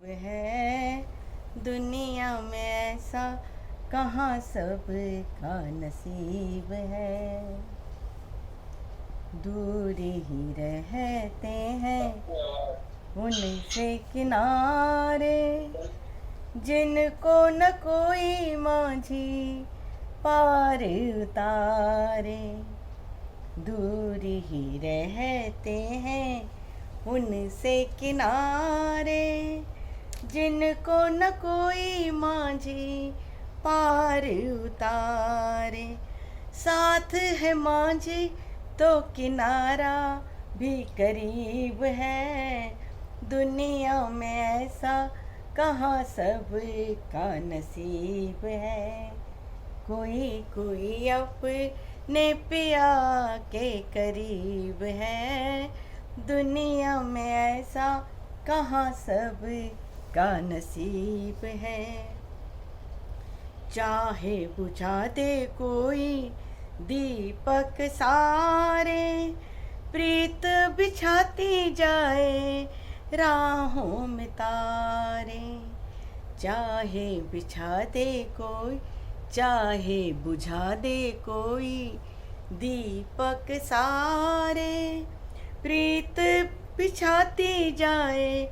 है दुनिया में ऐसा कहाँ सब का नसीब है। दूर ही रहते हैं उनसे किनारे, जिनको न कोई माझी पार उतारे। दूर ही रहते हैं उनसे किनारे, जिनको न कोई माझी पार उतारे। साथ है माझी तो किनारा भी करीब है। दुनिया में ऐसा कहाँ सब का नसीब है। कोई कोई अपने पिया के करीब है। दुनिया में ऐसा कहाँ सब का नसीब है। चाहे बुझा दे कोई दीपक सारे, प्रीत बिछाती जाए राहों में तारे। चाहे बिछा दे कोई, चाहे बुझा दे कोई दीपक सारे, प्रीत बिछाती जाए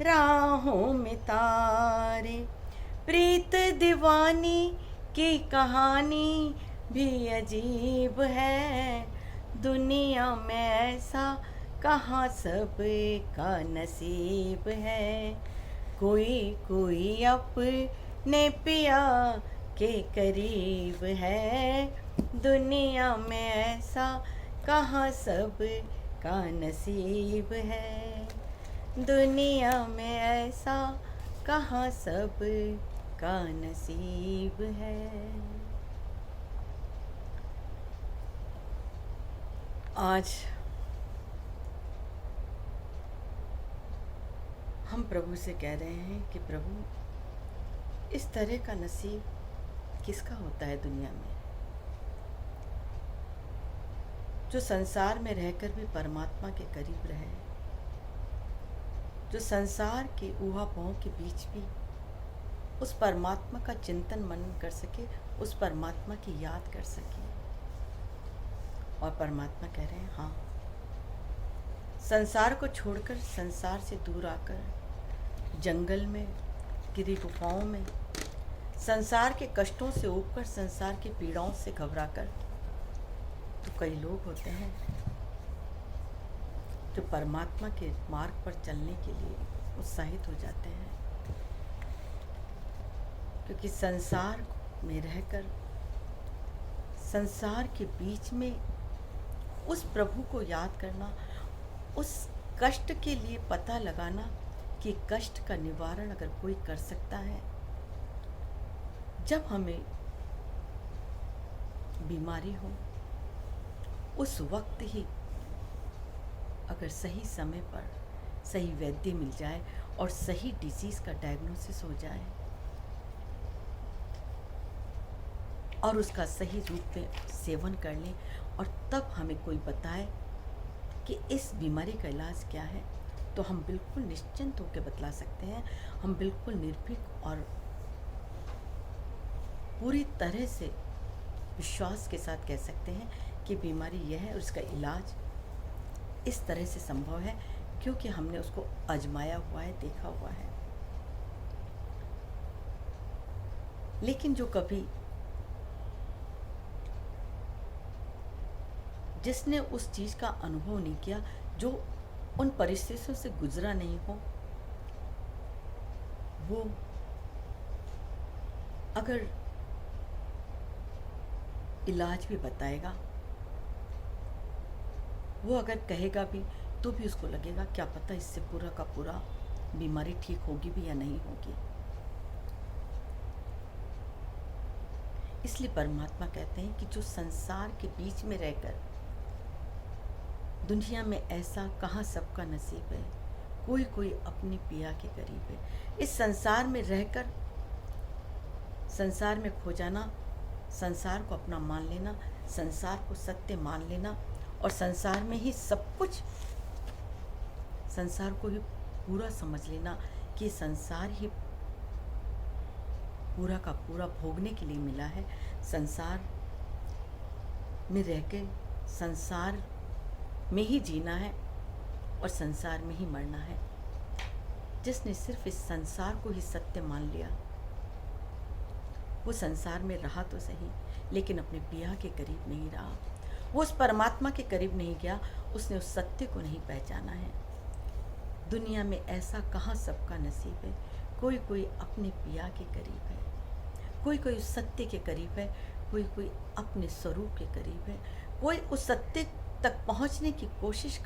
राहों में तारे। प्रीत दीवानी की कहानी भी अजीब है। दुनिया में ऐसा कहाँ सब का नसीब है। कोई कोई अपने पिया के करीब है। दुनिया में ऐसा कहाँ सब का नसीब है। दुनिया में ऐसा कहाँ सब का नसीब है। आज हम प्रभु से कह रहे हैं कि प्रभु, इस तरह का नसीब किसका होता है दुनिया में, जो संसार में रहकर भी परमात्मा के करीब रहे, जो संसार के ऊहापोह के बीच भी उस परमात्मा का चिंतन मनन कर सके, उस परमात्मा की याद कर सके। और परमात्मा कह रहे हैं, हाँ, संसार को छोड़कर, संसार से दूर आकर, जंगल में, गिरी गुफाओं में, संसार के कष्टों से ऊपर, संसार की पीड़ाओं से घबराकर, तो कई लोग होते हैं जो परमात्मा के मार्ग पर चलने के लिए उत्साहित हो जाते हैं। क्योंकि संसार में रहकर, संसार के बीच में उस प्रभु को याद करना, उस कष्ट के लिए पता लगाना कि कष्ट का निवारण अगर कोई कर सकता है, जब हमें बीमारी हो उस वक्त ही अगर सही समय पर सही वैद्य मिल जाए और सही डिजीज़ का डायग्नोसिस हो जाए और उसका सही रूप में सेवन कर लें, और तब हमें कोई बताए कि इस बीमारी का इलाज क्या है, तो हम बिल्कुल निश्चिंत होकर बतला सकते हैं। हम बिल्कुल निर्भीक और पूरी तरह से विश्वास के साथ कह सकते हैं कि बीमारी यह है और उसका इलाज इस तरह से संभव है, क्योंकि हमने उसको आजमाया हुआ है, देखा हुआ है। लेकिन जो कभी जिसने उस चीज़ का अनुभव नहीं किया, जो उन परिस्थितियों से गुजरा नहीं हो, वो अगर इलाज भी बताएगा, वो अगर कहेगा भी, तो भी उसको लगेगा क्या पता इससे पूरा का पूरा बीमारी ठीक होगी भी या नहीं होगी। इसलिए परमात्मा कहते हैं कि जो संसार के बीच में रहकर, दुनिया में ऐसा कहाँ सबका नसीब है, कोई कोई अपनी पिया के करीब है। इस संसार में रहकर संसार में खो जाना, संसार को अपना मान लेना, संसार को सत्य मान लेना और संसार में ही सब कुछ, संसार को ही पूरा समझ लेना कि संसार ही पूरा का पूरा भोगने के लिए मिला है, संसार में रह के संसार में ही जीना है और संसार में ही मरना है। जिसने सिर्फ इस संसार को ही सत्य मान लिया, वो संसार में रहा तो सही, लेकिन अपने पिया के करीब नहीं रहा, वो उस परमात्मा के करीब नहीं गया, उसने उस सत्य को नहीं पहचाना है। दुनिया में ऐसा कहाँ सबका नसीब है, कोई कोई अपने पिया के करीब है, कोई कोई उस सत्य के करीब है, कोई कोई अपने स्वरूप के करीब है, कोई उस सत्य तक पहुँचने की कोशिश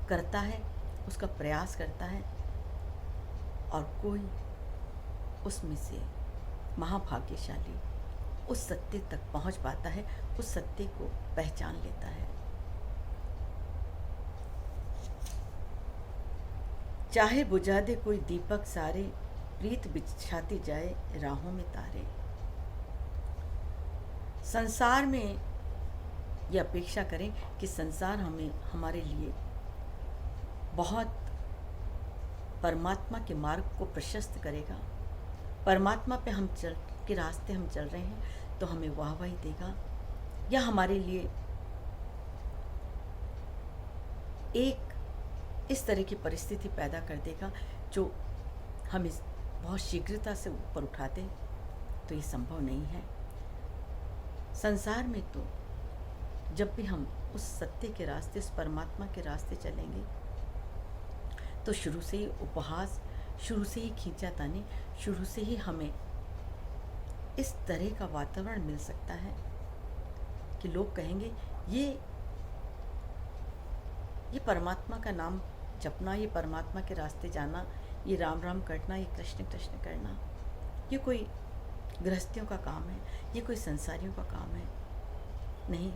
करता है, उसका प्रयास करता है, और कोई उसमें से महाभाग्यशाली उस सत्य तक पहुंच पाता है, उस सत्य को पहचान लेता है। चाहे बुझा दे कोई दीपक सारे, प्रीत बिछाती जाए राहों में तारे। संसार में ये अपेक्षा करें कि संसार हमें हमारे लिए बहुत परमात्मा के मार्ग को प्रशस्त करेगा, परमात्मा पे हम चल के रास्ते हम चल रहे हैं तो हमें वाहवाही देगा, या हमारे लिए एक इस तरह की परिस्थिति पैदा कर देगा जो हमें बहुत शीघ्रता से ऊपर उठा दे, तो ये संभव नहीं है। संसार में तो जब भी हम उस सत्य के रास्ते, उस परमात्मा के रास्ते चलेंगे, तो शुरू से ही उपहास, शुरू से ही खींचातानी, शुरू से ही हमें इस तरह का वातावरण मिल सकता है कि लोग कहेंगे ये परमात्मा का नाम जपना, ये परमात्मा के रास्ते जाना, ये राम राम करना, ये कृष्ण कृष्ण करना, ये कोई गृहस्थियों का काम है, ये कोई संसारियों का काम है। नहीं,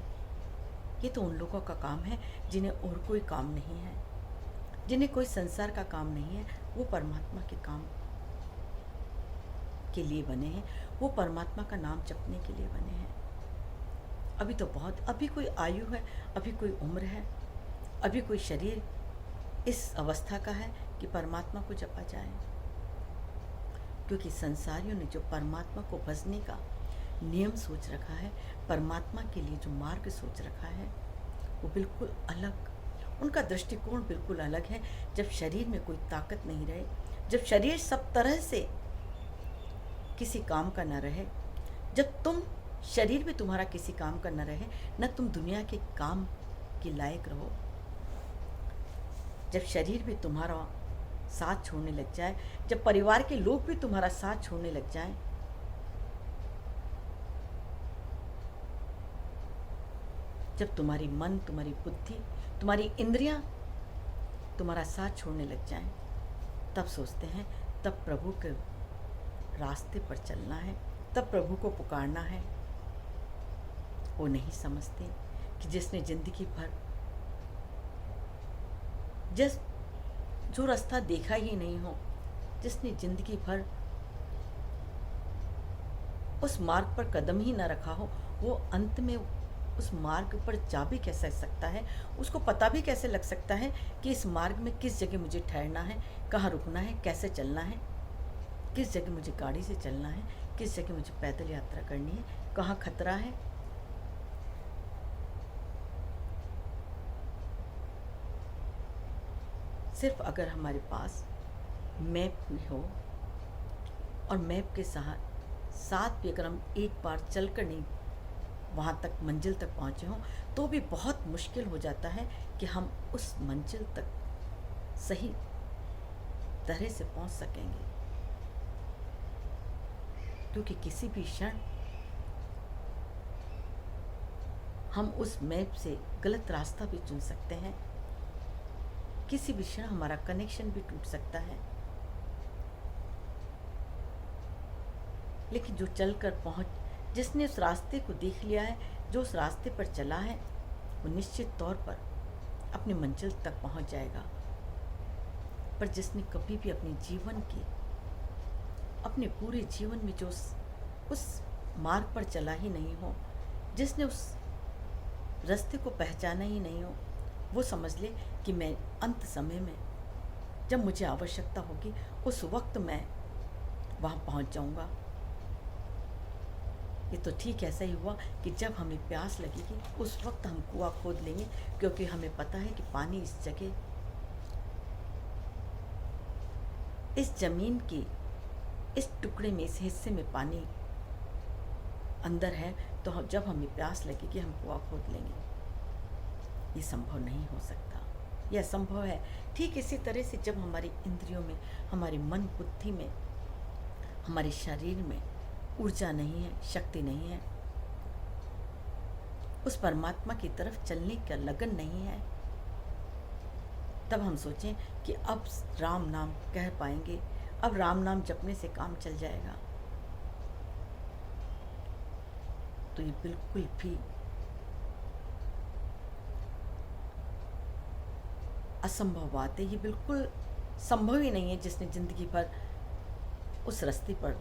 ये तो उन लोगों का काम है जिन्हें और कोई काम नहीं है, जिन्हें कोई संसार का काम नहीं है, वो परमात्मा के काम के लिए बने हैं, वो परमात्मा का नाम जपने के लिए बने हैं। अभी तो अभी कोई आयु है, अभी कोई उम्र है, अभी कोई शरीर इस अवस्था का है कि परमात्मा को जपा जाए, क्योंकि संसारियों ने जो परमात्मा को भजने का नियम सोच रखा है, परमात्मा के लिए जो मार्ग सोच रखा है, वो बिल्कुल अलग, उनका दृष्टिकोण बिल्कुल अलग है। जब शरीर में कोई ताकत नहीं रहे, जब शरीर सब तरह से किसी काम का न रहे, जब तुम शरीर में तुम्हारा किसी काम का न रहे, न तुम दुनिया के काम के लायक रहो, जब शरीर भी तुम्हारा साथ छोड़ने लग जाए, जब परिवार के लोग भी तुम्हारा साथ छोड़ने लग जाएं, जब तुम्हारी मन, तुम्हारी बुद्धि, तुम्हारी इंद्रियां तुम्हारा साथ छोड़ने लग जाएं, तब सोचते हैं तब प्रभु के रास्ते पर चलना है, तब प्रभु को पुकारना है। वो नहीं समझते कि जिसने जिंदगी भर जो रास्ता देखा ही नहीं हो, जिसने जिंदगी भर उस मार्ग पर कदम ही न रखा हो, वो अंत में उस मार्ग पर जा भी कैसे सकता है, उसको पता भी कैसे लग सकता है कि इस मार्ग में किस जगह मुझे ठहरना है, कहाँ रुकना है, कैसे चलना है, किस जगह मुझे गाड़ी से चलना है, किस जगह मुझे पैदल यात्रा करनी है, कहाँ खतरा है। सिर्फ अगर हमारे पास मैप भी हो, और मैप के साथ भी अगर हम एक बार चलकर नहीं वहाँ तक मंजिल तक पहुँचे हों, तो भी बहुत मुश्किल हो जाता है कि हम उस मंजिल तक सही तरह से पहुँच सकेंगे, क्योंकि किसी भी क्षण हम उस मैप से गलत रास्ता भी चुन सकते हैं, किसी भी क्षण हमारा कनेक्शन भी टूट सकता है। लेकिन जो चलकर जिसने उस रास्ते को देख लिया है, जो उस रास्ते पर चला है, वो निश्चित तौर पर अपनी मंजिल तक पहुंच जाएगा। पर जिसने कभी भी अपने पूरे जीवन में जो उस मार्ग पर चला ही नहीं हो, जिसने उस रास्ते को पहचाना ही नहीं हो, वो समझ ले कि मैं अंत समय में जब मुझे आवश्यकता होगी उस वक्त मैं वहाँ पहुँच जाऊँगा। ये तो ठीक ऐसा ही हुआ कि जब हमें प्यास लगेगी उस वक्त हम कुआं खोद लेंगे, क्योंकि हमें पता है कि पानी इस जगह, इस ज़मीन की इस टुकड़े में, इस हिस्से में पानी अंदर है। तो जब हमें प्यास लगेगी हम कुआं खोद लेंगे। ये संभव नहीं हो सकता, यह संभव है। ठीक इसी तरह से जब हमारी इंद्रियों में, हमारे मन बुद्धि में, हमारे शरीर में ऊर्जा नहीं है, शक्ति नहीं है, उस परमात्मा की तरफ चलने का लगन नहीं है, तब हम सोचें कि अब राम नाम कह पाएंगे, अब राम नाम जपने से काम चल जाएगा, तो ये बिल्कुल भी असंभव बात है। ये बिल्कुल संभव ही नहीं है जिसने जिंदगी भर उस रास्ते पर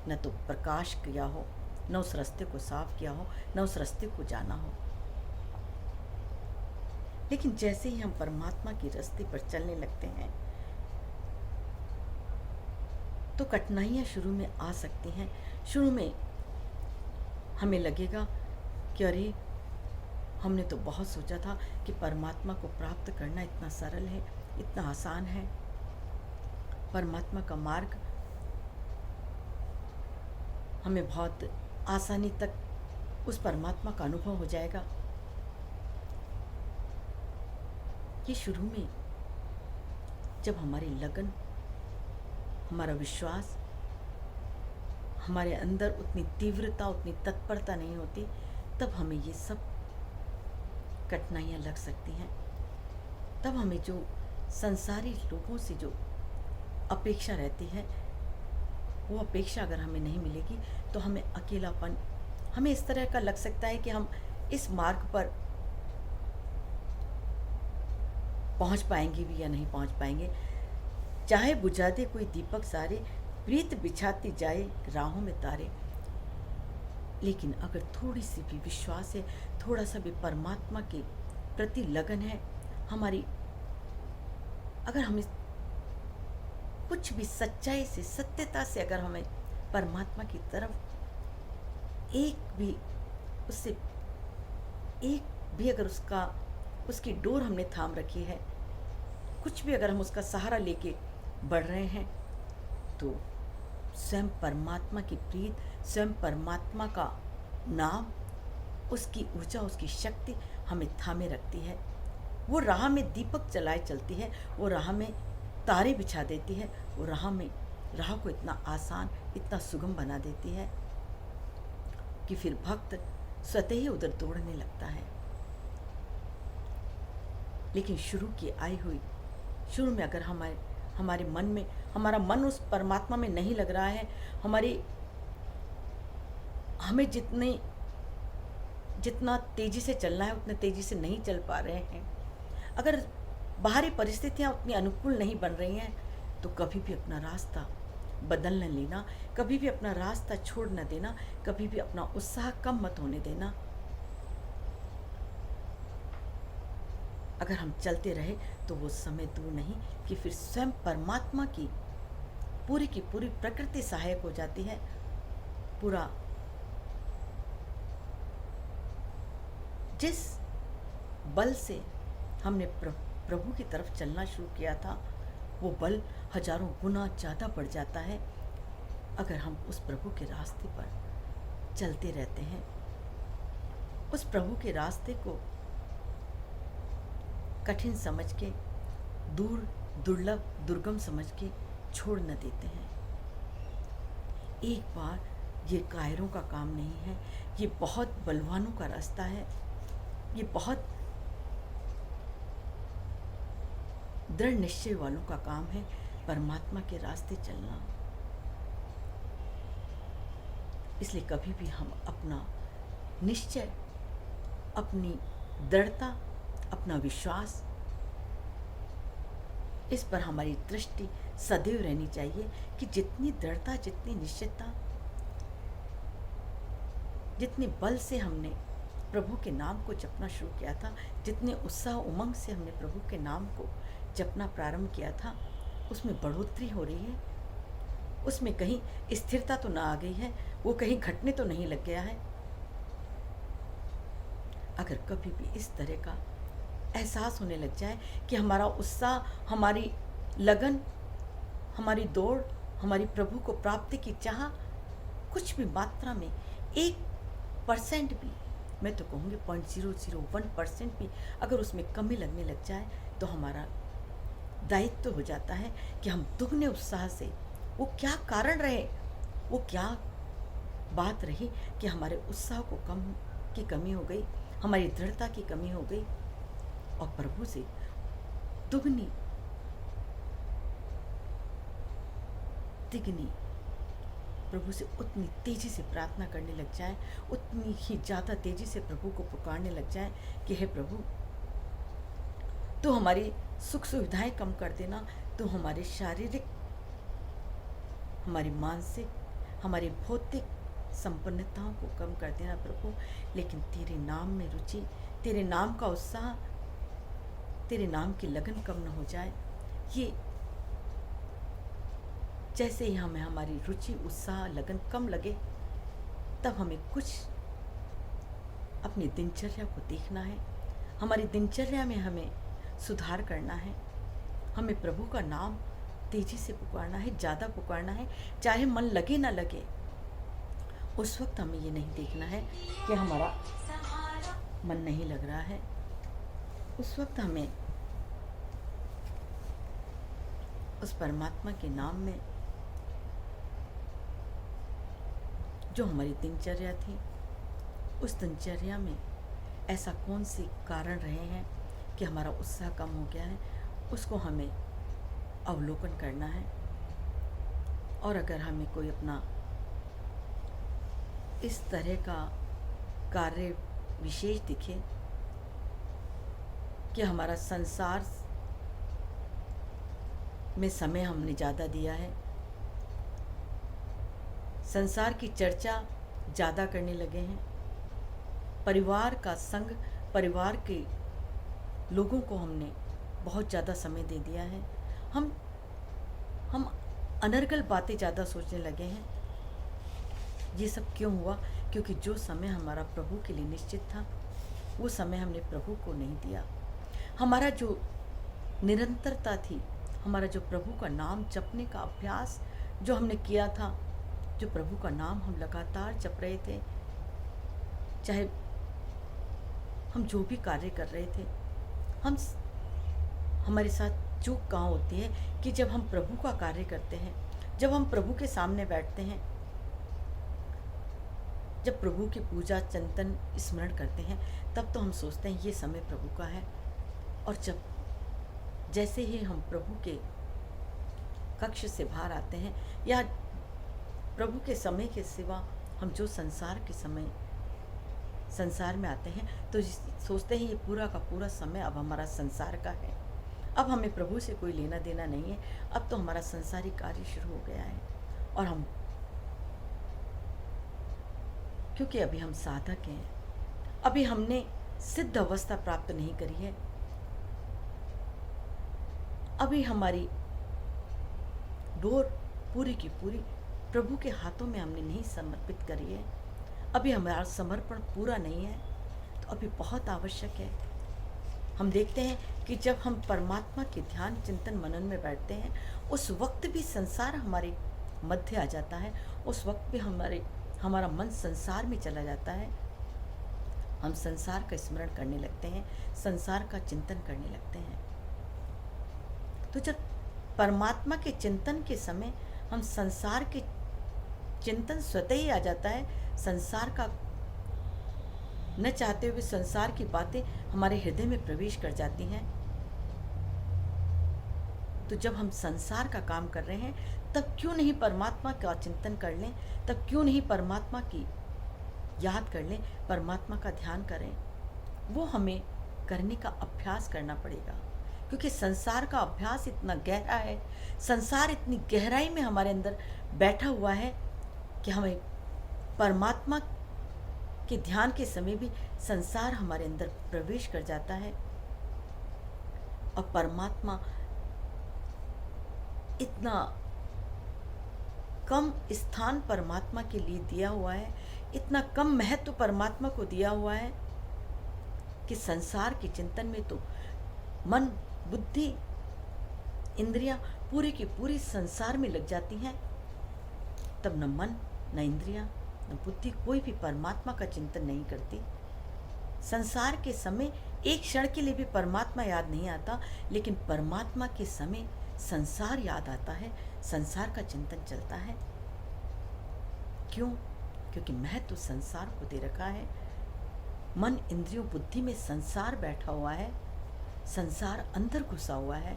न तो प्रकाश किया हो, न उस रास्ते को साफ किया हो, न उस रास्ते को जाना हो। लेकिन जैसे ही हम परमात्मा के रास्ते पर चलने लगते हैं तो कठिनाइयाँ शुरू में आ सकती हैं। शुरू में हमें लगेगा कि अरे, हमने तो बहुत सोचा था कि परमात्मा को प्राप्त करना इतना सरल है, इतना आसान है। परमात्मा का मार्ग हमें बहुत आसानी तक उस परमात्मा का अनुभव हो जाएगा। ये शुरू में जब हमारी लगन, हमारा विश्वास, हमारे अंदर उतनी तीव्रता, उतनी तत्परता नहीं होती, तब हमें ये सब कठिनाइयाँ लग सकती हैं। तब हमें जो संसारी लोगों से जो अपेक्षा रहती है, वो अपेक्षा अगर हमें नहीं मिलेगी तो हमें अकेलापन, हमें इस तरह का लग सकता है कि हम इस मार्ग पर पहुंच पाएंगे भी या नहीं पहुंच पाएंगे। चाहे बुझा दे कोई दीपक सारे, प्रीत बिछाती जाए राहों में तारे, लेकिन अगर थोड़ी सी भी विश्वास है, थोड़ा सा भी परमात्मा के प्रति लगन है हमारी, अगर हमें कुछ भी सच्चाई से, सत्यता से अगर हमें परमात्मा की तरफ एक भी, उससे एक भी अगर उसकी डोर हमने थाम रखी है, कुछ भी अगर हम उसका सहारा लेके बढ़ रहे हैं, तो स्वयं परमात्मा की प्रीत, स्वयं परमात्मा का नाम, उसकी ऊर्जा, उसकी शक्ति हमें थामे रखती है। वो राह में दीपक जलाए चलती है, वो राह में तारे बिछा देती है, वो राह को इतना आसान, इतना सुगम बना देती है कि फिर भक्त स्वतः ही उधर दौड़ने लगता है। लेकिन शुरू में अगर हमारे मन में, हमारा मन उस परमात्मा में नहीं लग रहा है, हमें जितना तेजी से चलना है उतने तेजी से नहीं चल पा रहे हैं, अगर बाहरी परिस्थितियाँ उतनी अनुकूल नहीं बन रही हैं, तो कभी भी अपना रास्ता बदल न लेना, कभी भी अपना रास्ता छोड़ न देना, कभी भी अपना उत्साह कम मत होने देना। अगर हम चलते रहे तो वो समय दूर नहीं कि फिर स्वयं परमात्मा की पूरी प्रकृति सहायक हो जाती है। पूरा जिस बल से हमने प्रभु की तरफ चलना शुरू किया था, वो बल हजारों गुना ज़्यादा बढ़ जाता है अगर हम उस प्रभु के रास्ते पर चलते रहते हैं। उस प्रभु के रास्ते को कठिन समझ के, दूर, दुर्लभ, दुर्गम समझ के छोड़ न देते हैं। एक बार ये कायरों का काम नहीं है, ये बहुत बलवानों का रास्ता है, ये बहुत दृढ़ निश्चय वालों का काम है परमात्मा के रास्ते चलना। इसलिए कभी भी हम अपना निश्चय, अपनी दृढ़ता, अपना विश्वास, इस पर हमारी दृष्टि सदैव रहनी चाहिए कि जितनी दृढ़ता, जितनी निश्चितता, जितने बल से हमने प्रभु के नाम को जपना शुरू किया था, जितने उत्साह उमंग से हमने प्रभु के नाम को जपना प्रारंभ किया था उसमें बढ़ोतरी हो रही है, उसमें कहीं स्थिरता तो ना आ गई है, वो कहीं घटने तो नहीं लग गया है। अगर कभी भी इस तरह का एहसास होने लग जाए कि हमारा उत्साह, हमारी लगन, हमारी दौड़, हमारी प्रभु को प्राप्ति की चाह कुछ भी मात्रा में 1% भी, मैं तो कहूँगी 0.001% भी अगर उसमें कमी लगने लग जाए तो हमारा दायित्व हो जाता है कि हम दुगने उत्साह से, वो क्या कारण रहे, वो क्या बात रही कि हमारे उत्साह को की कमी हो गई, हमारी दृढ़ता की कमी हो गई, और प्रभु से दुगनी तिगनी प्रभु से उतनी तेजी से प्रार्थना करने लग जाए, उतनी ही ज़्यादा तेजी से प्रभु को पुकारने लग जाए कि हे प्रभु, तो हमारी सुख सुविधाएं कम कर देना, तो हमारे शारीरिक, हमारी मानसिक, हमारी भौतिक संपन्नताओं को कम कर देना प्रभु, लेकिन तेरे नाम में रुचि, तेरे नाम का उत्साह, तेरे नाम की लगन कम न हो जाए। ये जैसे ही हमें हमारी रुचि, उत्साह, लगन कम लगे, तब हमें कुछ अपनी दिनचर्या को देखना है, हमारी दिनचर्या में हमें सुधार करना है, हमें प्रभु का नाम तेजी से पुकारना है, ज़्यादा पुकारना है, चाहे मन लगे ना लगे। उस वक्त हमें ये नहीं देखना है कि हमारा मन नहीं लग रहा है, उस वक्त हमें उस परमात्मा के नाम में जो हमारी दिनचर्या थी, उस दिनचर्या में ऐसा कौन से कारण रहे हैं कि हमारा उत्साह कम हो गया है, उसको हमें अवलोकन करना है। और अगर हमें कोई अपना इस तरह का कार्य विशेष दिखे कि हमारा संसार में समय हमने ज़्यादा दिया है, संसार की चर्चा ज़्यादा करने लगे हैं, परिवार का संग, परिवार के लोगों को हमने बहुत ज़्यादा समय दे दिया है, हम अनर्गल बातें ज़्यादा सोचने लगे हैं। ये सब क्यों हुआ? क्योंकि जो समय हमारा प्रभु के लिए निश्चित था, वो समय हमने प्रभु को नहीं दिया। हमारा जो निरंतरता थी, हमारा जो प्रभु का नाम जपने का अभ्यास जो हमने किया था, जो प्रभु का नाम हम लगातार जप रहे थे, चाहे हम जो भी कार्य कर रहे थे, हमारे साथ चूक कहाँ होती है कि जब हम प्रभु का कार्य करते हैं, जब हम प्रभु के सामने बैठते हैं, जब प्रभु की पूजा, चिंतन, स्मरण करते हैं, तब तो हम सोचते हैं ये समय प्रभु का है। और जैसे ही हम प्रभु के कक्ष से बाहर आते हैं या प्रभु के समय के सिवा हम जो संसार में आते हैं, तो सोचते हैं ये पूरा का पूरा समय अब हमारा संसार का है, अब हमें प्रभु से कोई लेना देना नहीं है, अब तो हमारा संसारी कार्य शुरू हो गया है। और हम, क्योंकि अभी हम साधक हैं, अभी हमने सिद्ध अवस्था प्राप्त नहीं करी है, अभी हमारी डोर पूरी की पूरी प्रभु के हाथों में हमने नहीं समर्पित करी है, अभी हमारा समर्पण पूरा नहीं है, तो अभी बहुत आवश्यक है। हम देखते हैं कि जब हम परमात्मा के ध्यान, चिंतन, मनन में बैठते हैं, उस वक्त भी संसार हमारे मध्य आ जाता है, उस वक्त भी हमारा मन संसार में चला जाता है, हम संसार का स्मरण करने लगते हैं, संसार का चिंतन करने लगते हैं। तो जब परमात्मा के चिंतन के समय हम संसार के चिंतन स्वतः ही आ जाता है, संसार का न चाहते हुए संसार की बातें हमारे हृदय में प्रवेश कर जाती हैं, तो जब हम संसार का काम कर रहे हैं, तब क्यों नहीं परमात्मा का चिंतन कर लें, तब क्यों नहीं परमात्मा की याद कर लें, परमात्मा का ध्यान करें। वो हमें करने का अभ्यास करना पड़ेगा, क्योंकि संसार का अभ्यास इतना गहरा है, संसार इतनी गहराई में हमारे अंदर बैठा हुआ है कि हमें परमात्मा के ध्यान के समय भी संसार हमारे अंदर प्रवेश कर जाता है, और परमात्मा इतना कम स्थान परमात्मा के लिए दिया हुआ है, इतना कम महत्व परमात्मा को दिया हुआ है कि संसार के चिंतन में तो मन, बुद्धि, इंद्रियां पूरी की पूरी संसार में लग जाती हैं। तब न मन, न इंद्रियां, न बुद्धि कोई भी परमात्मा का चिंतन नहीं करती। संसार के समय एक क्षण के लिए भी परमात्मा याद नहीं आता, लेकिन परमात्मा के समय संसार याद आता है, संसार का चिंतन चलता है। क्यों? क्योंकि महत्व संसार को दे रखा है। मन, इंद्रियों, बुद्धि में संसार बैठा हुआ है, संसार अंदर घुसा हुआ है,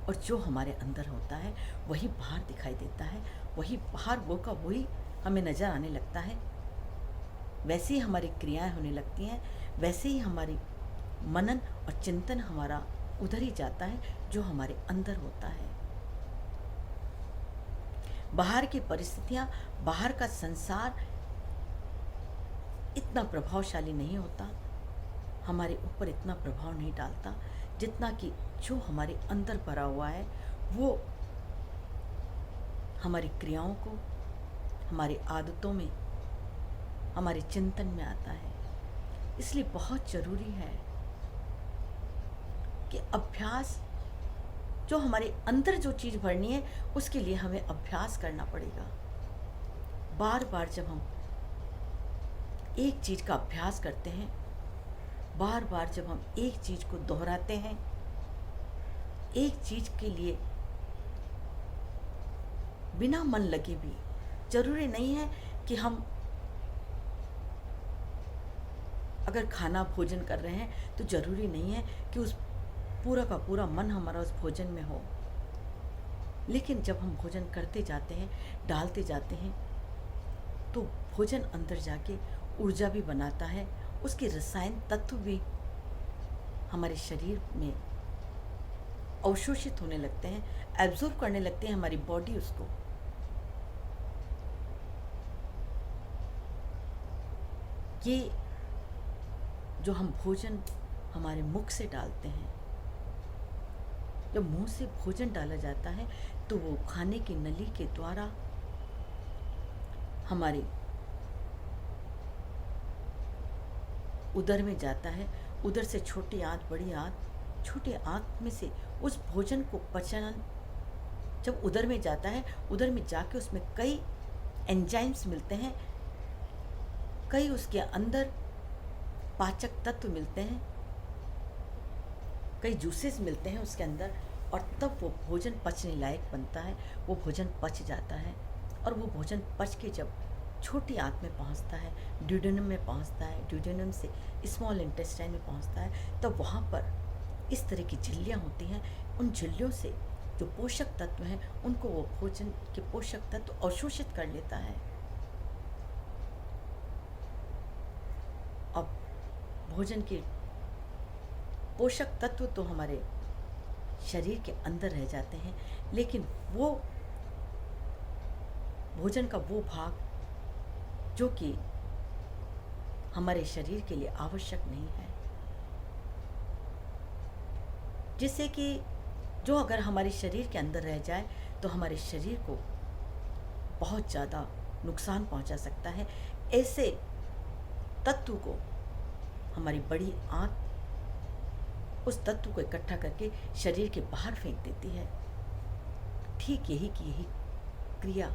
और जो हमारे अंदर होता है वही बाहर दिखाई देता है, वही बाहर वो का वही हमें नजर आने लगता है। वैसे ही हमारी क्रियाएं होने लगती हैं, वैसे ही हमारी मनन और चिंतन हमारा उधर ही जाता है जो हमारे अंदर होता है। बाहर की परिस्थितियां, बाहर का संसार इतना प्रभावशाली नहीं होता, हमारे ऊपर इतना प्रभाव नहीं डालता जितना कि जो हमारे अंदर भरा हुआ है वो हमारी क्रियाओं को, हमारी आदतों में, हमारे चिंतन में आता है। इसलिए बहुत जरूरी है कि अभ्यास, जो हमारे अंदर जो चीज़ भरनी है उसके लिए हमें अभ्यास करना पड़ेगा। बार बार जब हम एक चीज़ का अभ्यास करते हैं, बार बार जब हम एक चीज़ को दोहराते हैं, एक चीज़ के लिए बिना मन लगे भी, जरूरी नहीं है कि हम अगर खाना भोजन कर रहे हैं तो जरूरी नहीं है कि उस पूरा का पूरा मन हमारा उस भोजन में हो, लेकिन जब हम भोजन करते जाते हैं, डालते जाते हैं, तो भोजन अंदर जाके ऊर्जा भी बनाता है, उसके रसायन तत्व भी हमारे शरीर में अवशोषित होने लगते हैं, एब्जॉर्ब करने लगते हैं हमारी बॉडी उसको। ये जो हम भोजन हमारे मुख से डालते हैं, जब मुंह से भोजन डाला जाता है तो वो खाने की नली के द्वारा हमारे उदर में जाता है, उधर से छोटी आंत, बड़ी आंत, छोटी आंत में से उस भोजन को पचन, जब उदर में जाता है, उदर में जाके उसमें कई एंजाइम्स मिलते हैं, कई उसके अंदर पाचक तत्व मिलते हैं, कई जूसेस मिलते हैं उसके अंदर, और तब वो भोजन पचने लायक बनता है, वो भोजन पच जाता है। और वो भोजन पच के जब छोटी आंत में पहुंचता है, ड्यूडेनम में पहुंचता है, ड्यूडेनम से स्मॉल इंटेस्टाइन में पहुंचता है, तब वहाँ पर इस तरह की झिल्लियाँ होती हैं। उन झिल्लियों से जो पोषक तत्व हैं उनको वो भोजन के पोषक तत्व अवशोषित कर लेता है। अब भोजन के पोषक तत्व तो हमारे शरीर के अंदर रह जाते हैं, लेकिन वो भोजन का वो भाग जो कि हमारे शरीर के लिए आवश्यक नहीं है, जिससे कि जो अगर हमारे शरीर के अंदर रह जाए तो हमारे शरीर को बहुत ज़्यादा नुकसान पहुंचा सकता है। ऐसे तत्व को हमारी बड़ी आंत उस तत्व को इकट्ठा करके शरीर के बाहर फेंक देती है। ठीक यही की यही क्रिया,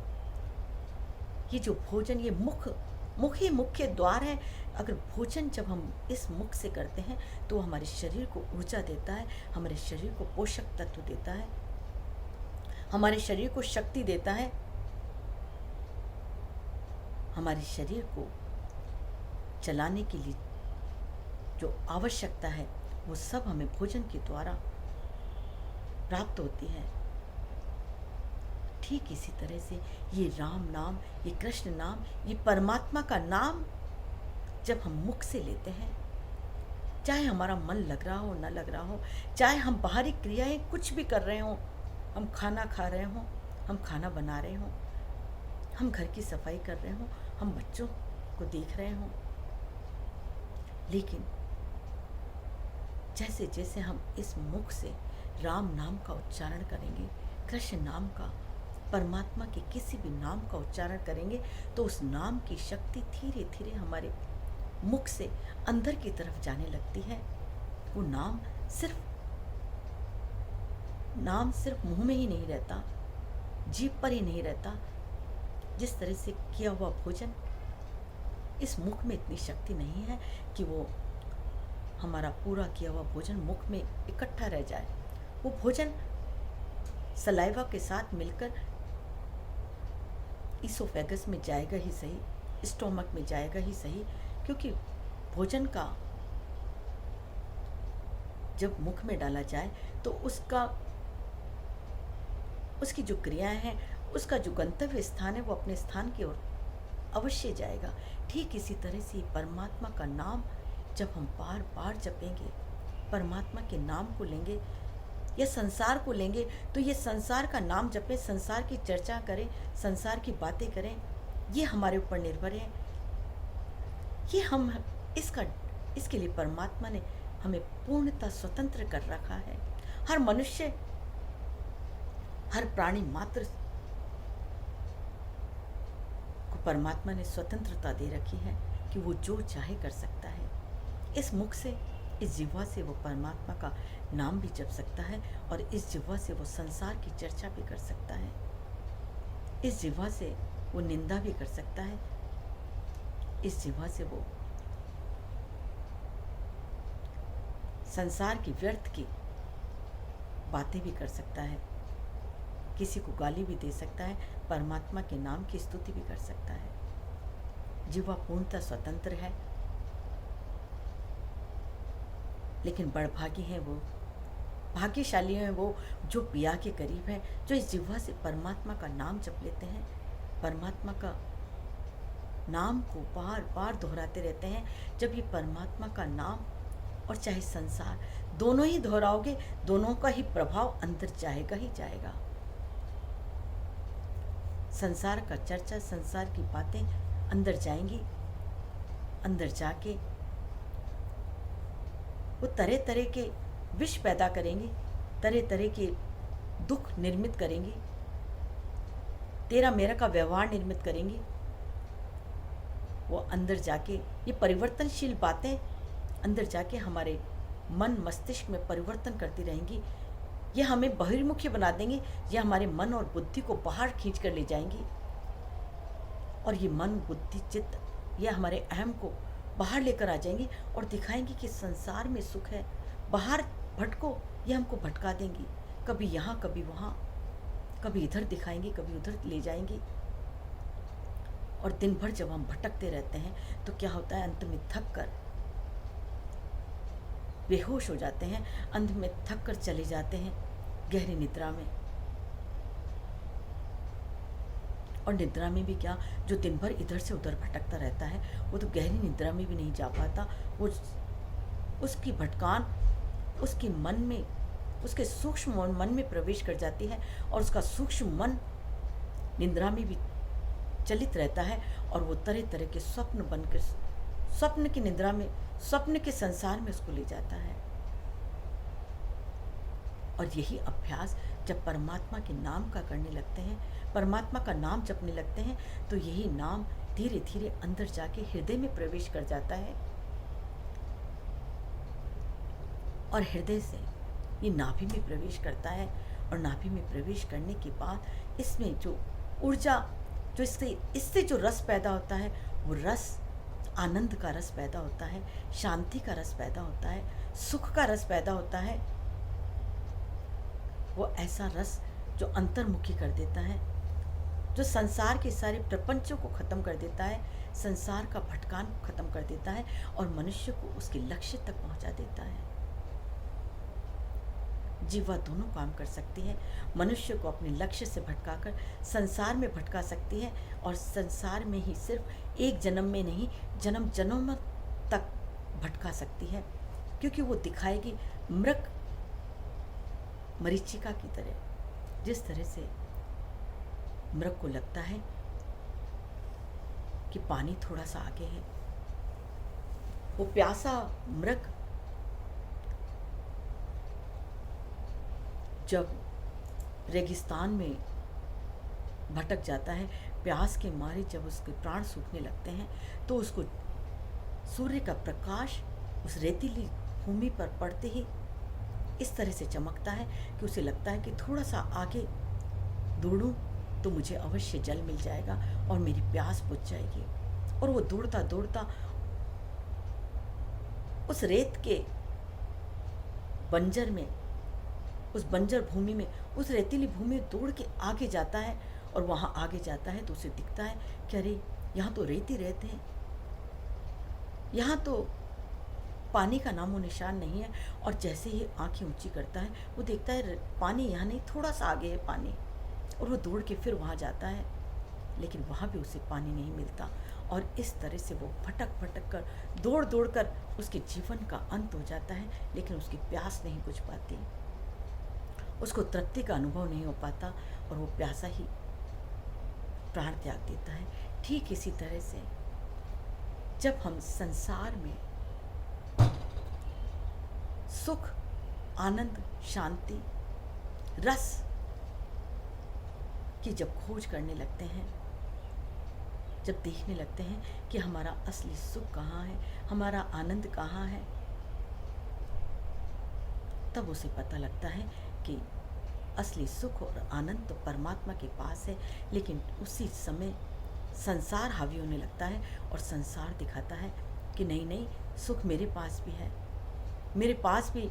ये जो भोजन, ये मुख ही मुख्य द्वार है। अगर भोजन जब हम इस मुख से करते हैं तो हमारे शरीर को ऊर्जा देता है, हमारे शरीर को पोषक तत्व देता है, हमारे शरीर को शक्ति देता है, हमारे शरीर को चलाने के लिए जो आवश्यकता है वो सब हमें भोजन के द्वारा प्राप्त होती है। ठीक इसी तरह से ये राम नाम, ये कृष्ण नाम, ये परमात्मा का नाम जब हम मुख से लेते हैं, चाहे हमारा मन लग रहा हो, न लग रहा हो, चाहे हम बाहरी क्रियाएं कुछ भी कर रहे हों, हम खाना खा रहे हों, हम खाना बना रहे हों, हम घर की सफाई कर रहे हों, हम बच्चों को देख रहे हों, लेकिन जैसे जैसे हम इस मुख से राम नाम का उच्चारण करेंगे, कृष्ण नाम का, परमात्मा के किसी भी नाम का उच्चारण करेंगे तो उस नाम की शक्ति धीरे धीरे हमारे मुख से अंदर की तरफ जाने लगती है। वो नाम सिर्फ मुंह में ही नहीं रहता, जीभ पर ही नहीं रहता। जिस तरह से किया हुआ भोजन, इस मुख में इतनी शक्ति नहीं है कि वो हमारा पूरा किया हुआ भोजन मुख में इकट्ठा रह जाए। वो भोजन सलाइवा के साथ मिलकर इसोफेगस में जाएगा ही सही, स्टोमक में जाएगा ही सही, क्योंकि भोजन का जब मुख में डाला जाए तो उसकी जो क्रियाएं हैं, उसका जो गंतव्य स्थान है, वो अपने स्थान की ओर अवश्य जाएगा। ठीक इसी तरह से परमात्मा का नाम जब हम बार बार जपेंगे, परमात्मा के नाम को लेंगे या संसार को लेंगे, तो ये संसार का नाम जपें, संसार की चर्चा करें, संसार की बातें करें, ये हमारे ऊपर निर्भर है। ये हम इसके लिए परमात्मा ने हमें पूर्णतः स्वतंत्र कर रखा है। हर मनुष्य, हर प्राणी मात्र को परमात्मा ने स्वतंत्रता दे रखी है कि वो जो चाहे कर सकता है। इस मुख से, इस जिह्वा से वो परमात्मा का नाम भी जप सकता है और इस जिह्वा से वो संसार की चर्चा भी कर सकता है। इस जिह्वा से वो निंदा भी कर सकता है। इस जिह्वा से वो संसार की व्यर्थ की बातें भी कर सकता है, किसी को गाली भी दे सकता है, परमात्मा के नाम की स्तुति भी कर सकता है। जिह्वा पूर्णतः स्वतंत्र है। लेकिन बड़भागी हैं वो, भाग्यशाली हैं वो जो पिया के करीब हैं, जो इस जिह्वा से परमात्मा का नाम जप लेते हैं, परमात्मा का नाम को बार बार दोहराते रहते हैं। जब ये परमात्मा का नाम और चाहे संसार, दोनों ही दोहराओगे, दोनों का ही प्रभाव अंदर जाएगा ही जाएगा। संसार का चर्चा, संसार की बातें अंदर जाएंगी, अंदर जाके वो तरह तरह के विष पैदा करेंगी, तरह तरह के दुख निर्मित करेंगी, तेरा मेरा का व्यवहार निर्मित करेंगी। वो अंदर जाके, ये परिवर्तनशील बातें अंदर जाके हमारे मन मस्तिष्क में परिवर्तन करती रहेंगी। ये हमें बहिर्मुखी बना देंगी, ये हमारे मन और बुद्धि को बाहर खींच कर ले जाएंगी। और ये मन, बुद्धि, चित्त, ये हमारे अहम को बाहर लेकर आ जाएंगी और दिखाएंगी कि संसार में सुख है, बाहर भटको, ये हमको भटका देंगी। कभी यहाँ, कभी वहाँ, कभी इधर दिखाएंगी, कभी उधर ले जाएंगी। और दिन भर जब हम भटकते रहते हैं तो क्या होता है, अंत में थक कर बेहोश हो जाते हैं, अंत में थक कर चले जाते हैं गहरी निद्रा में। और निद्रा में भी क्या, जो दिन भर इधर से उधर भटकता रहता है, वो तो गहरी निद्रा में भी नहीं जा पाता। वो उसकी भटकान उसके मन में, उसके सूक्ष्म मन में प्रवेश कर जाती है और उसका सूक्ष्म मन निद्रा में भी चलित रहता है और वो तरह तरह के स्वप्न बनकर, स्वप्न की निद्रा में, स्वप्न के संसार में उसको ले जाता है। और यही अभ्यास जब परमात्मा के नाम का करने लगते हैं, परमात्मा का नाम जपने लगते हैं, तो यही नाम धीरे धीरे अंदर जाके हृदय में प्रवेश कर जाता है और हृदय से ये नाभि में प्रवेश करता है। और नाभि में प्रवेश करने के बाद इसमें जो ऊर्जा, जो इससे जो रस पैदा होता है, वो रस आनंद का रस पैदा होता है, शांति का रस पैदा होता है, सुख का रस पैदा होता है। वो ऐसा रस जो अंतर्मुखी कर देता है, जो संसार के सारे प्रपंचों को खत्म कर देता है, संसार का भटकान को खत्म कर देता है और मनुष्य को उसके लक्ष्य तक पहुंचा देता है। जीवा दोनों काम कर सकती है, मनुष्य को अपने लक्ष्य से भटकाकर संसार में भटका सकती है और संसार में ही सिर्फ एक जन्म में नहीं, जन्म जन्म तक भटका सकती है, क्योंकि वो दिखाएगी मृग मरीचिका की तरह। जिस तरह से मृग को लगता है कि पानी थोड़ा सा आगे है, वो प्यासा मृग जब रेगिस्तान में भटक जाता है, प्यास के मारे जब उसके प्राण सूखने लगते हैं, तो उसको सूर्य का प्रकाश उस रेतीली भूमि पर पड़ते ही इस तरह से चमकता है कि उसे लगता है कि थोड़ा सा आगे दौड़ूं तो मुझे अवश्य जल मिल जाएगा और मेरी प्यास बुझ जाएगी। और वो दौड़ता दौड़ता उस रेत के बंजर में, उस बंजर भूमि में, उस रेतीली भूमि में दौड़ के आगे जाता है। और वहाँ आगे जाता है तो उसे दिखता है कि अरे यहाँ तो रेत ही रेत है, यहाँ तो पानी का नामो निशान नहीं है। और जैसे ही आंखें ऊंची करता है वो देखता है पानी यहाँ नहीं, थोड़ा सा आगे है पानी। और वो दौड़ के फिर वहाँ जाता है, लेकिन वहाँ भी उसे पानी नहीं मिलता। और इस तरह से वो भटक भटक कर, दौड़ दौड़ कर उसके जीवन का अंत हो जाता है, लेकिन उसकी प्यास नहीं बुझ पाती, उसको तृप्ति का अनुभव नहीं हो पाता और वो प्यासा ही प्राण त्याग देता है। ठीक इसी तरह से जब हम संसार में सुख, आनंद, शांति, रस की जब खोज करने लगते हैं, जब देखने लगते हैं कि हमारा असली सुख कहाँ है, हमारा आनंद कहाँ है, तब उसे पता लगता है कि असली सुख और आनंद तो परमात्मा के पास है। लेकिन उसी समय संसार हावी होने लगता है और संसार दिखाता है कि नहीं नहीं, सुख मेरे पास भी है, मेरे पास भी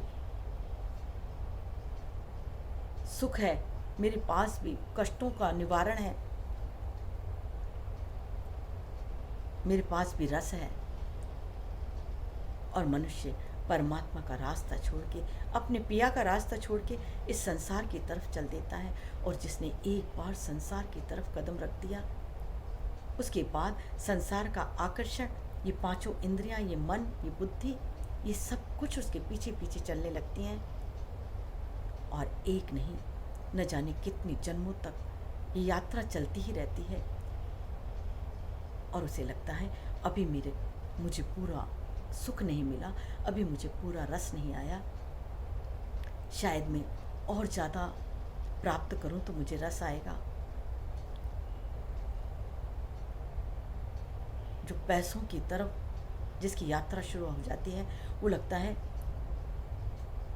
सुख है, मेरे पास भी कष्टों का निवारण है, मेरे पास भी रस है। और मनुष्य परमात्मा का रास्ता छोड़ के, अपने पिया का रास्ता छोड़ के इस संसार की तरफ चल देता है। और जिसने एक बार संसार की तरफ कदम रख दिया, उसके बाद संसार का आकर्षण, ये पांचों इंद्रियां, ये मन, ये बुद्धि, ये सब कुछ उसके पीछे पीछे चलने लगती हैं। और एक नहीं, न जाने कितनी जन्मों तक ये यात्रा चलती ही रहती है। और उसे लगता है अभी मुझे पूरा सुख नहीं मिला, अभी मुझे पूरा रस नहीं आया, शायद मैं और ज़्यादा प्राप्त करूं तो मुझे रस आएगा। जो पैसों की तरफ जिसकी यात्रा शुरू हो जाती है, वो लगता है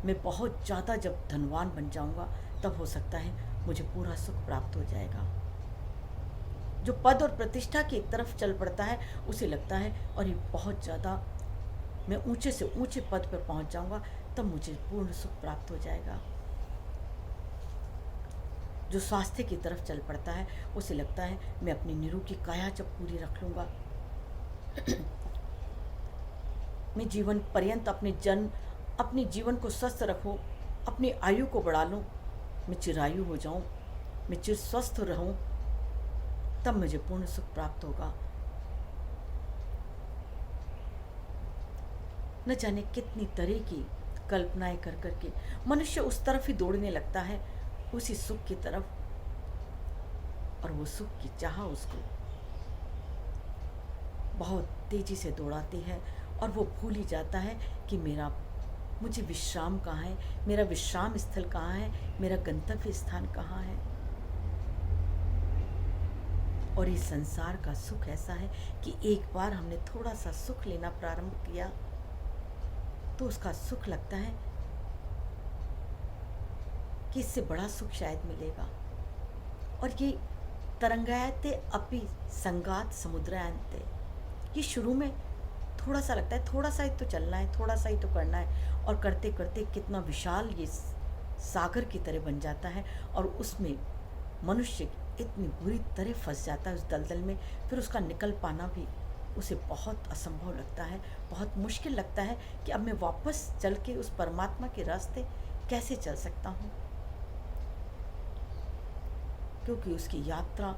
मैं बहुत ज़्यादा जब धनवान बन जाऊंगा तब हो सकता है मुझे पूरा सुख प्राप्त हो जाएगा। जो पद और प्रतिष्ठा की तरफ चल पड़ता है, उसे लगता है और ये बहुत ज़्यादा मैं ऊंचे से ऊंचे पद पर पहुंच जाऊंगा तब मुझे पूर्ण सुख प्राप्त हो जाएगा। जो स्वास्थ्य की तरफ चल पड़ता है, उसे लगता है मैं अपनी निरोगी काया जब पूरी रख लूँगा, मैं जीवन पर्यंत अपने जीवन को स्वस्थ रखूँ, अपनी आयु को बढ़ा लूँ, मैं चिरायु हो जाऊँ, मैं चिर स्वस्थ रहूँ, तब मुझे पूर्ण सुख प्राप्त होगा। न जाने कितनी तरह की कल्पनाएं कर करके मनुष्य उस तरफ ही दौड़ने लगता है, उसी सुख की तरफ। और वो सुख की चाह उसको बहुत तेजी से दौड़ाती है और वो भूल ही जाता है कि मुझे विश्राम कहाँ है, मेरा विश्राम स्थल कहाँ है, मेरा गंतव्य स्थान कहाँ है। और इस संसार का सुख ऐसा है कि एक बार हमने थोड़ा सा सुख लेना प्रारंभ किया तो उसका सुख लगता है कि इससे बड़ा सुख शायद मिलेगा। और ये तरंगायते अपि संगात समुद्रायन्ते, ये शुरू में थोड़ा सा लगता है, थोड़ा सा ही तो चलना है, थोड़ा सा ही तो करना है, और करते करते कितना विशाल ये सागर की तरह बन जाता है। और उसमें मनुष्य इतनी बुरी तरह फंस जाता है उस दलदल में, फिर उसका निकल पाना भी उसे बहुत असंभव लगता है, बहुत मुश्किल लगता है कि अब मैं वापस चल के उस परमात्मा के रास्ते कैसे चल सकता हूँ। क्योंकि उसकी यात्रा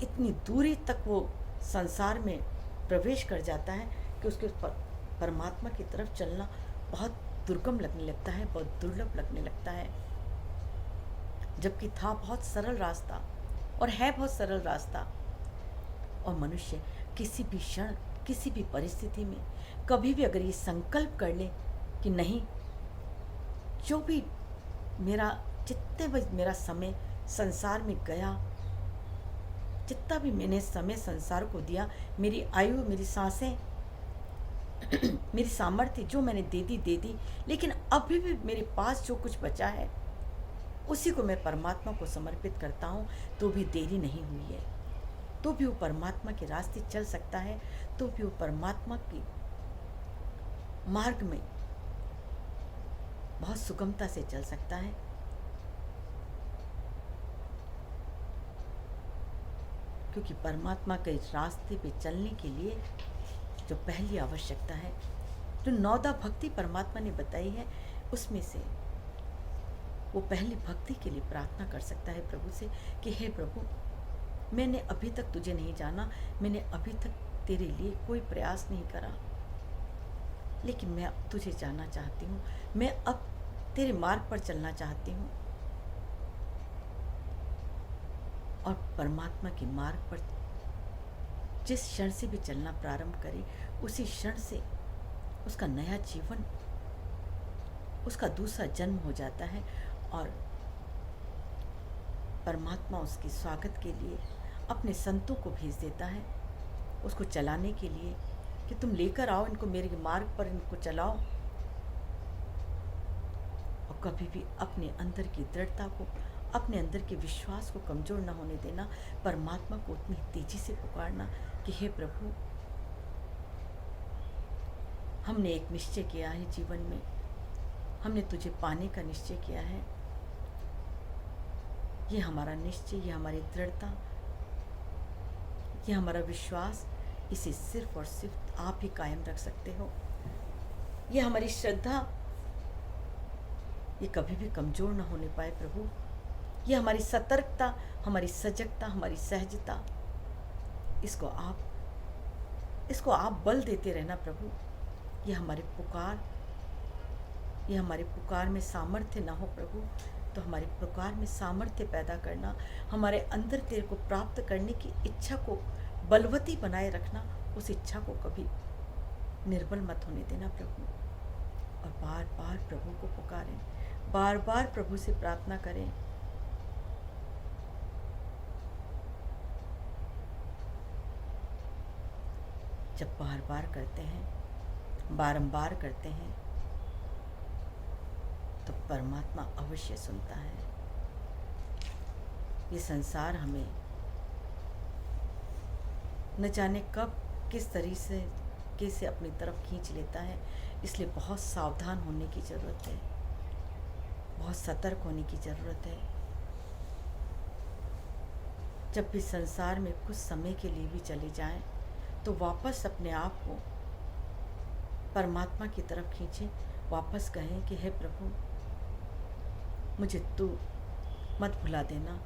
इतनी दूरी तक वो संसार में प्रवेश कर जाता है कि उसके परमात्मा की तरफ चलना बहुत दुर्गम लगने लगता है, बहुत दुर्लभ लगने लगता है। जबकि था बहुत सरल रास्ता और है बहुत सरल रास्ता। और मनुष्य किसी भी क्षण, किसी भी परिस्थिति में, कभी भी अगर ये संकल्प कर ले कि नहीं, जो भी मेरा जितने भी मेरा समय संसार में गया, जितना भी मैंने समय संसार को दिया, मेरी आयु, मेरी सांसें, मेरी सामर्थ्य जो मैंने दे दी, लेकिन अभी भी मेरे पास जो कुछ बचा है उसी को मैं परमात्मा को समर्पित करता हूँ। तो भी देरी नहीं हुई है, तो भी वो परमात्मा के रास्ते चल सकता है, तो भी वो परमात्मा की मार्ग में बहुत सुगमता से चल सकता है। क्योंकि परमात्मा के रास्ते पे चलने के लिए जो पहली आवश्यकता है, जो 9 भक्ति परमात्मा ने बताई है, उसमें से वो पहली भक्ति के लिए प्रार्थना कर सकता है प्रभु से कि हे प्रभु, मैंने अभी तक तुझे नहीं जाना, मैंने अभी तक तेरे लिए कोई प्रयास नहीं करा, लेकिन मैं अब तुझे जानना चाहती हूँ, मैं अब तेरे मार्ग पर चलना चाहती हूँ। और परमात्मा के मार्ग पर जिस क्षण से भी चलना प्रारंभ करे, उसी क्षण से उसका नया जीवन, उसका दूसरा जन्म हो जाता है। और परमात्मा उसके स्वागत के लिए अपने संतों को भेज देता है, उसको चलाने के लिए कि तुम लेकर आओ इनको मेरे मार्ग पर, इनको चलाओ। और कभी भी अपने अंदर की दृढ़ता को, अपने अंदर के विश्वास को कमज़ोर न होने देना, परमात्मा को उतनी तेजी से पुकारना कि हे प्रभु, हमने एक निश्चय किया है जीवन में, हमने तुझे पाने का निश्चय किया है। ये हमारा निश्चय, ये हमारी दृढ़ता, ये हमारा विश्वास, इसे सिर्फ और सिर्फ आप ही कायम रख सकते हो। ये हमारी श्रद्धा, ये कभी भी कमज़ोर न होने पाए प्रभु। ये हमारी सतर्कता, हमारी सजगता, हमारी सहजता, इसको आप बल देते रहना प्रभु। ये हमारे पुकार में सामर्थ्य ना हो प्रभु, तो हमारे पुकार में सामर्थ्य पैदा करना, हमारे अंदर तेरे को प्राप्त करने की इच्छा को बलवती बनाए रखना, उस इच्छा को कभी निर्बल मत होने देना प्रभु। और बार बार प्रभु को पुकारें, बार बार प्रभु से प्रार्थना करें। जब बार बार करते हैं, बारंबार करते हैं, तो परमात्मा अवश्य सुनता है। ये संसार हमें न जाने कब किस तरीके से अपनी तरफ खींच लेता है, इसलिए बहुत सावधान होने की ज़रूरत है, बहुत सतर्क होने की ज़रूरत है। जब भी संसार में कुछ समय के लिए भी चले जाएं, तो वापस अपने आप को परमात्मा की तरफ खींचें, वापस कहें कि हे प्रभु, मुझे तू मत भुला देना,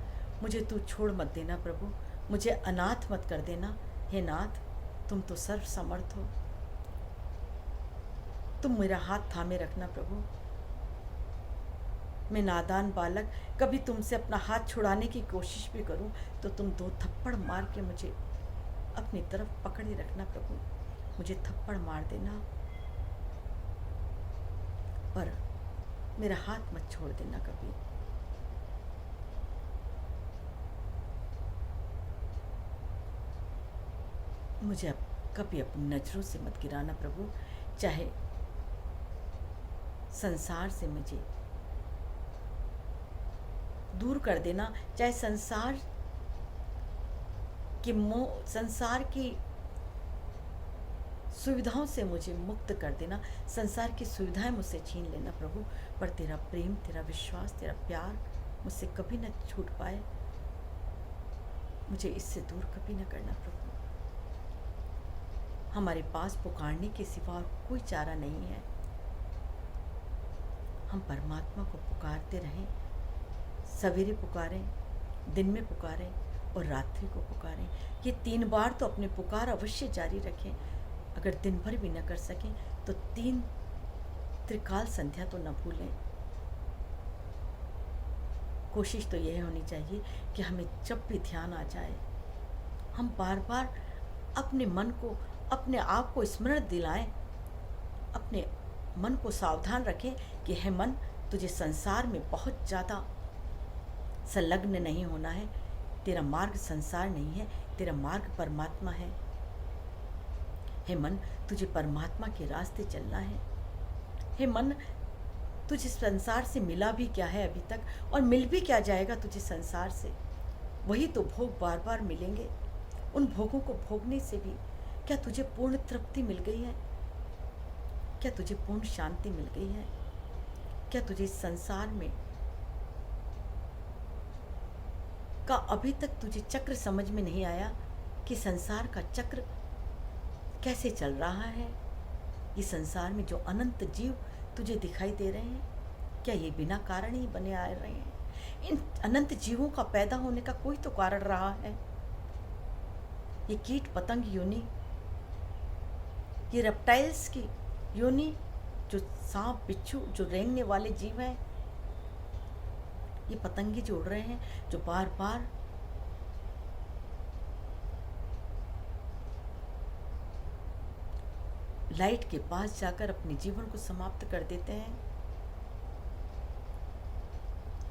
मुझे तू छोड़ मत देना प्रभु, मुझे अनाथ मत कर देना। हे नाथ, तुम तो सर्व समर्थ हो, तुम मेरा हाथ थामे रखना प्रभु। मैं नादान बालक कभी तुमसे अपना हाथ छुड़ाने की कोशिश भी करूं, तो तुम 2 थप्पड़ मार के मुझे अपनी तरफ पकड़े रखना प्रभु, मुझे थप्पड़ मार देना, पर मेरा हाथ मत छोड़ देना कभी। मुझे अब कभी अपनी नज़रों से मत गिराना प्रभु, चाहे संसार से मुझे दूर कर देना, चाहे संसार की सुविधाओं से मुझे मुक्त कर देना, संसार की सुविधाएं मुझसे छीन लेना प्रभु, पर तेरा प्रेम, तेरा विश्वास, तेरा प्यार मुझसे कभी न छूट पाए, मुझे इससे दूर कभी न करना प्रभु। हमारे पास पुकारने के सिवा और कोई चारा नहीं है। हम परमात्मा को पुकारते रहें, सवेरे पुकारें, दिन में पुकारें और रात्रि को पुकारें। ये 3 बार तो अपने पुकार अवश्य जारी रखें। अगर दिन भर भी न कर सकें तो 3 त्रिकाल संध्या तो न भूलें। कोशिश तो यह होनी चाहिए कि हमें जब भी ध्यान आ जाए, हम बार बार अपने मन को, अपने आप को स्मरण दिलाएं, अपने मन को सावधान रखें कि हे मन, तुझे संसार में बहुत ज़्यादा संलग्न नहीं होना है। तेरा मार्ग संसार नहीं है, तेरा मार्ग परमात्मा है। हे मन, तुझे परमात्मा के रास्ते चलना है। हे मन, तुझे संसार से मिला भी क्या है अभी तक, और मिल भी क्या जाएगा तुझे संसार से? वही तो भोग बार बार मिलेंगे। उन भोगों को भोगने से भी क्या तुझे पूर्ण तृप्ति मिल गई है? क्या तुझे पूर्ण शांति मिल गई है? क्या तुझे इस संसार में का अभी तक तुझे चक्र समझ में नहीं आया कि संसार का चक्र कैसे चल रहा है? ये संसार में जो अनंत जीव तुझे दिखाई दे रहे हैं, क्या ये बिना कारण ही बने आ रहे हैं? इन अनंत जीवों का पैदा होने का कोई तो कारण रहा है। ये कीट पतंग योनि, ये रेप्टाइल्स की योनि, जो सांप बिच्छू जो रेंगने वाले जीव हैं, ये पतंगे जो उड़ रहे हैं, जो बार बार लाइट के पास जाकर अपने जीवन को समाप्त कर देते हैं,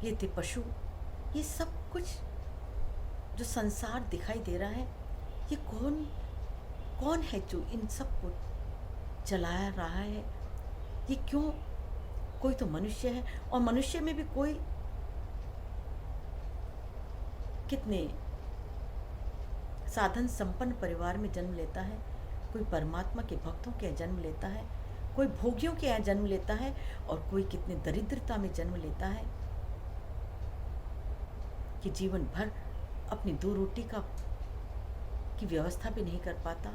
ये थे पशु। ये सब कुछ जो संसार दिखाई दे रहा है, ये कौन है जो इन सब को चला रहा है? ये क्यों? कोई तो मनुष्य है, और मनुष्य में भी कोई कितने साधन संपन्न परिवार में जन्म लेता है, कोई परमात्मा के भक्तों के यहाँ जन्म लेता है, कोई भोगियों के यहाँ जन्म लेता है, और कोई कितने दरिद्रता में जन्म लेता है कि जीवन भर अपनी दो रोटी की व्यवस्था भी नहीं कर पाता।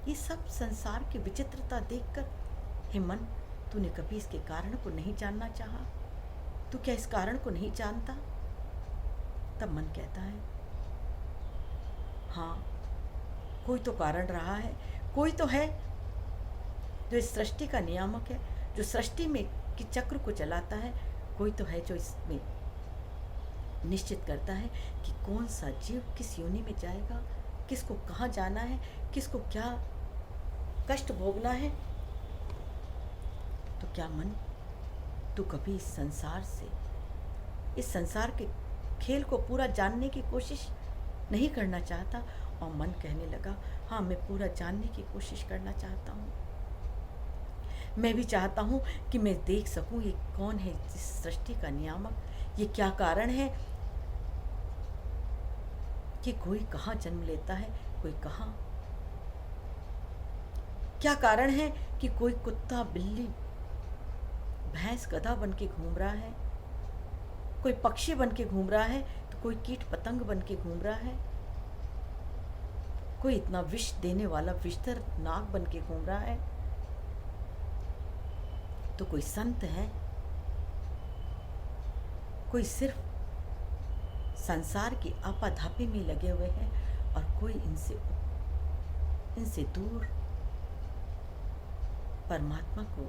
ये सब संसार की विचित्रता देखकर, हे मन, तूने कभी इसके कारण को नहीं जानना चाहा? तू क्या इस कारण को नहीं जानता? तब मन कहता है, हाँ, कोई तो कारण रहा है, कोई तो है जो इस सृष्टि का नियामक है, जो सृष्टि में की चक्र को चलाता है। कोई तो है जो इसमें निश्चित करता है कि कौन सा जीव किस योनि में जाएगा, किसको कहाँ जाना है, किसको क्या कष्ट भोगना है। तो क्या मन, तू कभी इस संसार के खेल को पूरा जानने की कोशिश नहीं करना चाहता? और मन कहने लगा, हाँ, मैं पूरा जानने की कोशिश करना चाहता हूँ। मैं भी चाहता हूँ कि मैं देख सकूँ ये कौन है इस सृष्टि का नियामक, ये क्या कारण है कि कोई कहाँ जन्म लेता है, कोई कहाँ। क्या कारण है कि कोई कुत्ता बिल्ली भैंस गधा बन के घूम रहा है, कोई पक्षी बन के घूम रहा है, तो कोई कीट पतंग बन के घूम रहा है, कोई इतना विष देने वाला विषधर नाग बन के घूम रहा है, तो कोई संत है, कोई सिर्फ संसार की आपाधापी में लगे हुए हैं, और कोई इनसे दूर परमात्मा को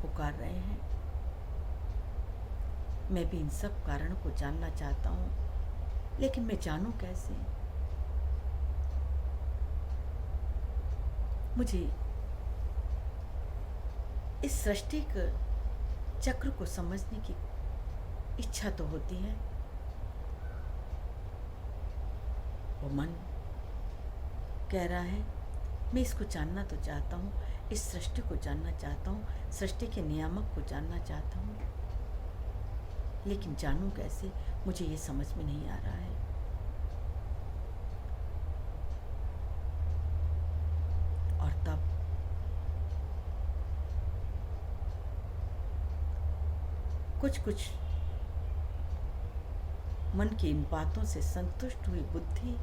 पुकार रहे हैं। मैं भी इन सब कारणों को जानना चाहता हूँ, लेकिन मैं जानूं कैसे? मुझे इस सृष्टि के चक्र को समझने की इच्छा तो होती है। वो मन कह रहा है, मैं इसको जानना तो चाहता हूँ, इस सृष्टि को जानना चाहता हूँ, सृष्टि के नियामक को जानना चाहता हूँ, लेकिन जानूं कैसे? मुझे ये समझ में नहीं आ रहा है। और तब कुछ मन की इन बातों से संतुष्ट हुई बुद्धि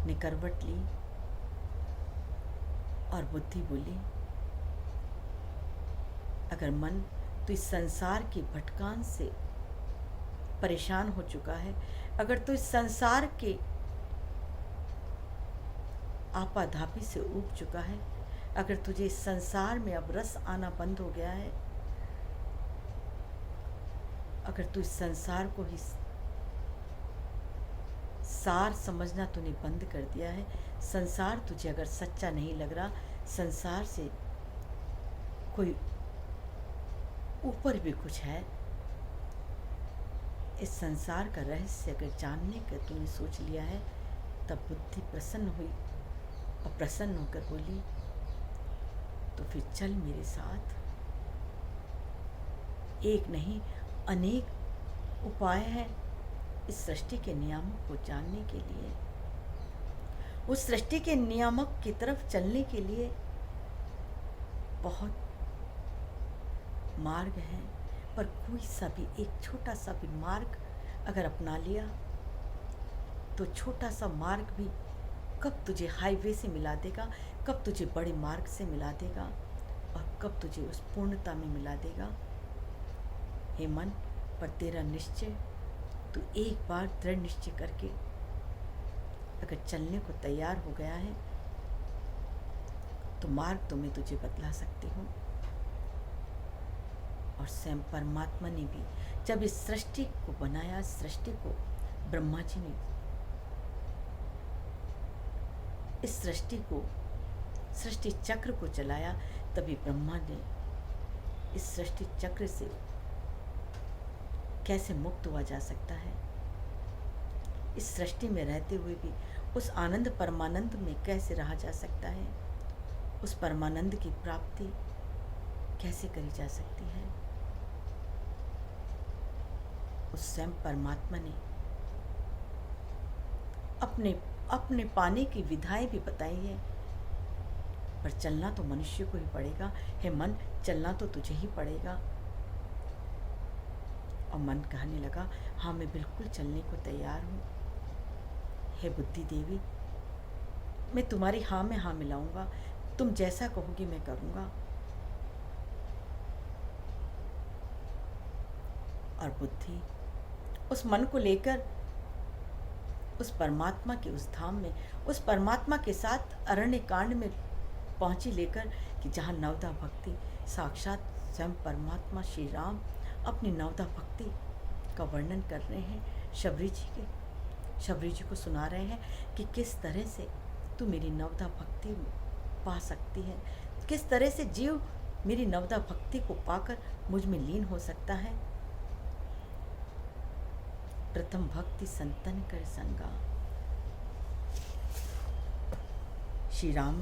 ने करवट ली, और बुद्धि बोली, अगर मन तो इस संसार की भटकान से परेशान हो चुका है, अगर तो इस संसार के आपाधापी से ऊब चुका है, अगर तुझे इस संसार में अब रस आना बंद हो गया है, अगर तू इस संसार को ही सार समझना तूने बंद कर दिया है, संसार तुझे अगर सच्चा नहीं लग रहा, संसार से कोई ऊपर भी कुछ है। इस संसार का रहस्य अगर जानने का तूने सोच लिया है, तब बुद्धि प्रसन्न हुई और प्रसन्न होकर बोली, तो फिर चल मेरे साथ। एक नहीं अनेक उपाय हैं इस सृष्टि के नियामक को जानने के लिए, उस सृष्टि के नियामक की तरफ चलने के लिए बहुत मार्ग हैं, पर कोई सा भी एक छोटा सा भी मार्ग अगर अपना लिया तो छोटा सा मार्ग भी कब तुझे हाईवे से मिला देगा, कब तुझे बड़े मार्ग से मिला देगा और कब तुझे उस पूर्णता में मिला देगा। हे मन, पर तेरा निश्चय, तू एक बार दृढ़ निश्चय करके अगर चलने को तैयार हो गया है तो मार्ग तो मैं तुझे बतला सकती हूँ। और स्वयं परमात्मा ने भी जब इस सृष्टि को बनाया, सृष्टि को ब्रह्मा जी ने इस सृष्टि को, सृष्टि चक्र को चलाया, तभी ब्रह्मा ने इस सृष्टि चक्र से कैसे मुक्त हुआ जा सकता है, इस सृष्टि में रहते हुए भी उस आनंद परमानंद में कैसे रहा जा सकता है, उस परमानंद की प्राप्ति कैसे करी जा सकती है। उस स्वयं परमात्मा ने अपने पाने की विधाएं भी बताई है, पर चलना तो मनुष्य को ही पड़ेगा। हे मन, चलना तो तुझे ही पड़ेगा। और मन कहने लगा, हाँ मैं बिल्कुल चलने को तैयार हूँ। हे बुद्धि देवी, मैं तुम्हारी हाँ में हाँ मिलाऊंगा, तुम जैसा कहोगी मैं करूँगा। और बुद्धि उस मन को लेकर उस परमात्मा के उस धाम में, उस परमात्मा के साथ अरण्य कांड में पहुंची लेकर कि जहाँ नवदा भक्ति, साक्षात स्वयं परमात्मा श्री राम अपनी नवदा भक्ति का वर्णन कर रहे हैं। शबरी जी को सुना रहे हैं कि किस तरह से तू मेरी नवदा भक्ति पा सकती है, किस तरह से जीव मेरी नवदा भक्ति को पाकर मुझ में लीन हो सकता है। प्रथम भक्ति संतन कर संगा। श्री राम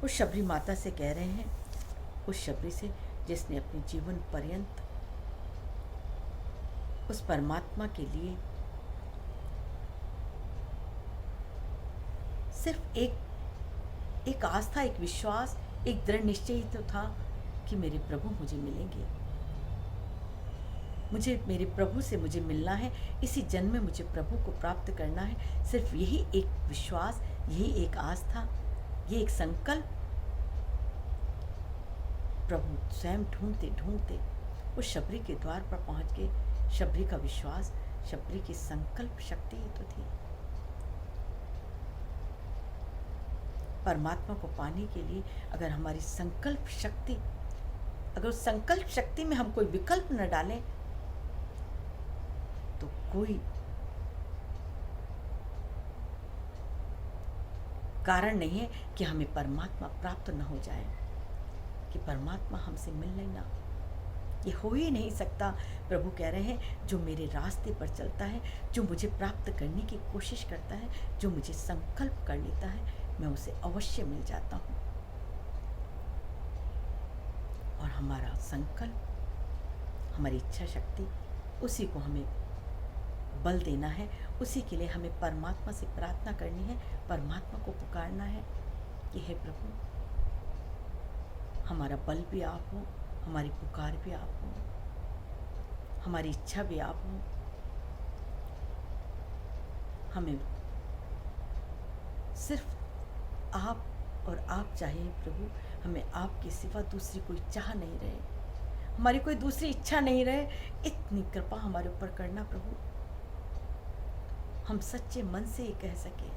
उस शबरी माता से कह रहे हैं, उस शबरी से जिसने अपने जीवन पर्यंत उस परमात्मा के लिए सिर्फ एक आस्था, एक विश्वास, एक दृढ़ निश्चय ही तो था कि मेरे प्रभु मुझे मिलेंगे, मुझे मेरे प्रभु से मुझे मिलना है, इसी जन्म में मुझे प्रभु को प्राप्त करना है। सिर्फ यही एक विश्वास, यही एक आस्था, ये एक संकल्प प्रभु स्वयं ढूंढते ढूंढते उस शबरी के द्वार पर पहुंच गए। शबरी का विश्वास, शबरी की संकल्प शक्ति ही तो थी। परमात्मा को पाने के लिए अगर हमारी संकल्प शक्ति, अगर उस संकल्प शक्ति में हम कोई विकल्प न डालें तो कोई कारण नहीं है कि हमें परमात्मा प्राप्त न हो जाए, कि परमात्मा हमसे मिल लेना, ये हो ही नहीं सकता। प्रभु कह रहे हैं, जो मेरे रास्ते पर चलता है, जो मुझे प्राप्त करने की कोशिश करता है, जो मुझे संकल्प कर लेता है, मैं उसे अवश्य मिल जाता हूँ। और हमारा संकल्प, हमारी इच्छा शक्ति, उसी को हमें बल देना है, उसी के लिए हमें परमात्मा से प्रार्थना करनी है, परमात्मा को पुकारना है कि हे प्रभु, हमारा बल भी आप हो, हमारी पुकार भी आप हो, हमारी इच्छा भी आप हो। हमें सिर्फ आप और आप चाहिए प्रभु, हमें आपके सिवा दूसरी कोई चाह नहीं रहे, हमारी कोई दूसरी इच्छा नहीं रहे। इतनी कृपा हमारे ऊपर करना प्रभु, हम सच्चे मन से ये कह सके।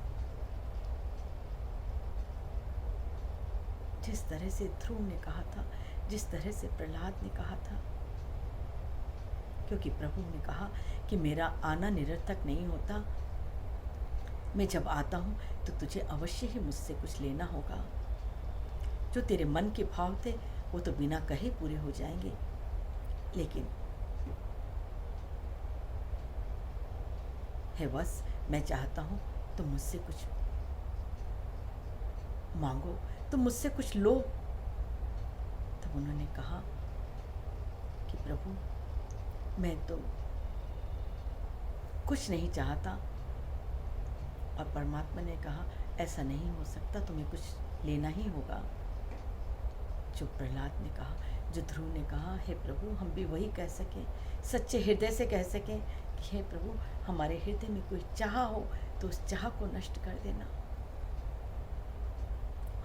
जिस तरह से ध्रुव ने कहा था, जिस तरह से प्रहलाद ने कहा था, क्योंकि प्रभु ने कहा कि मेरा आना निरर्थक नहीं होता, मैं जब आता हूँ तो तुझे अवश्य ही मुझसे कुछ लेना होगा। जो तेरे मन के भाव थे वो तो बिना कहे पूरे हो जाएंगे, लेकिन है बस मैं चाहता हूँ तुम मुझसे कुछ मांगो, तुम मुझसे कुछ लो। तब उन्होंने कहा कि प्रभु मैं तो कुछ नहीं चाहता। और परमात्मा ने कहा ऐसा नहीं हो सकता, तुम्हें कुछ लेना ही होगा। जो प्रहलाद ने कहा, जो ध्रुव ने कहा, हे प्रभु हम भी वही कह सकें, सच्चे हृदय से कह सकें कि हे प्रभु हमारे हृदय में कोई चाह हो तो उस चाह को नष्ट कर देना।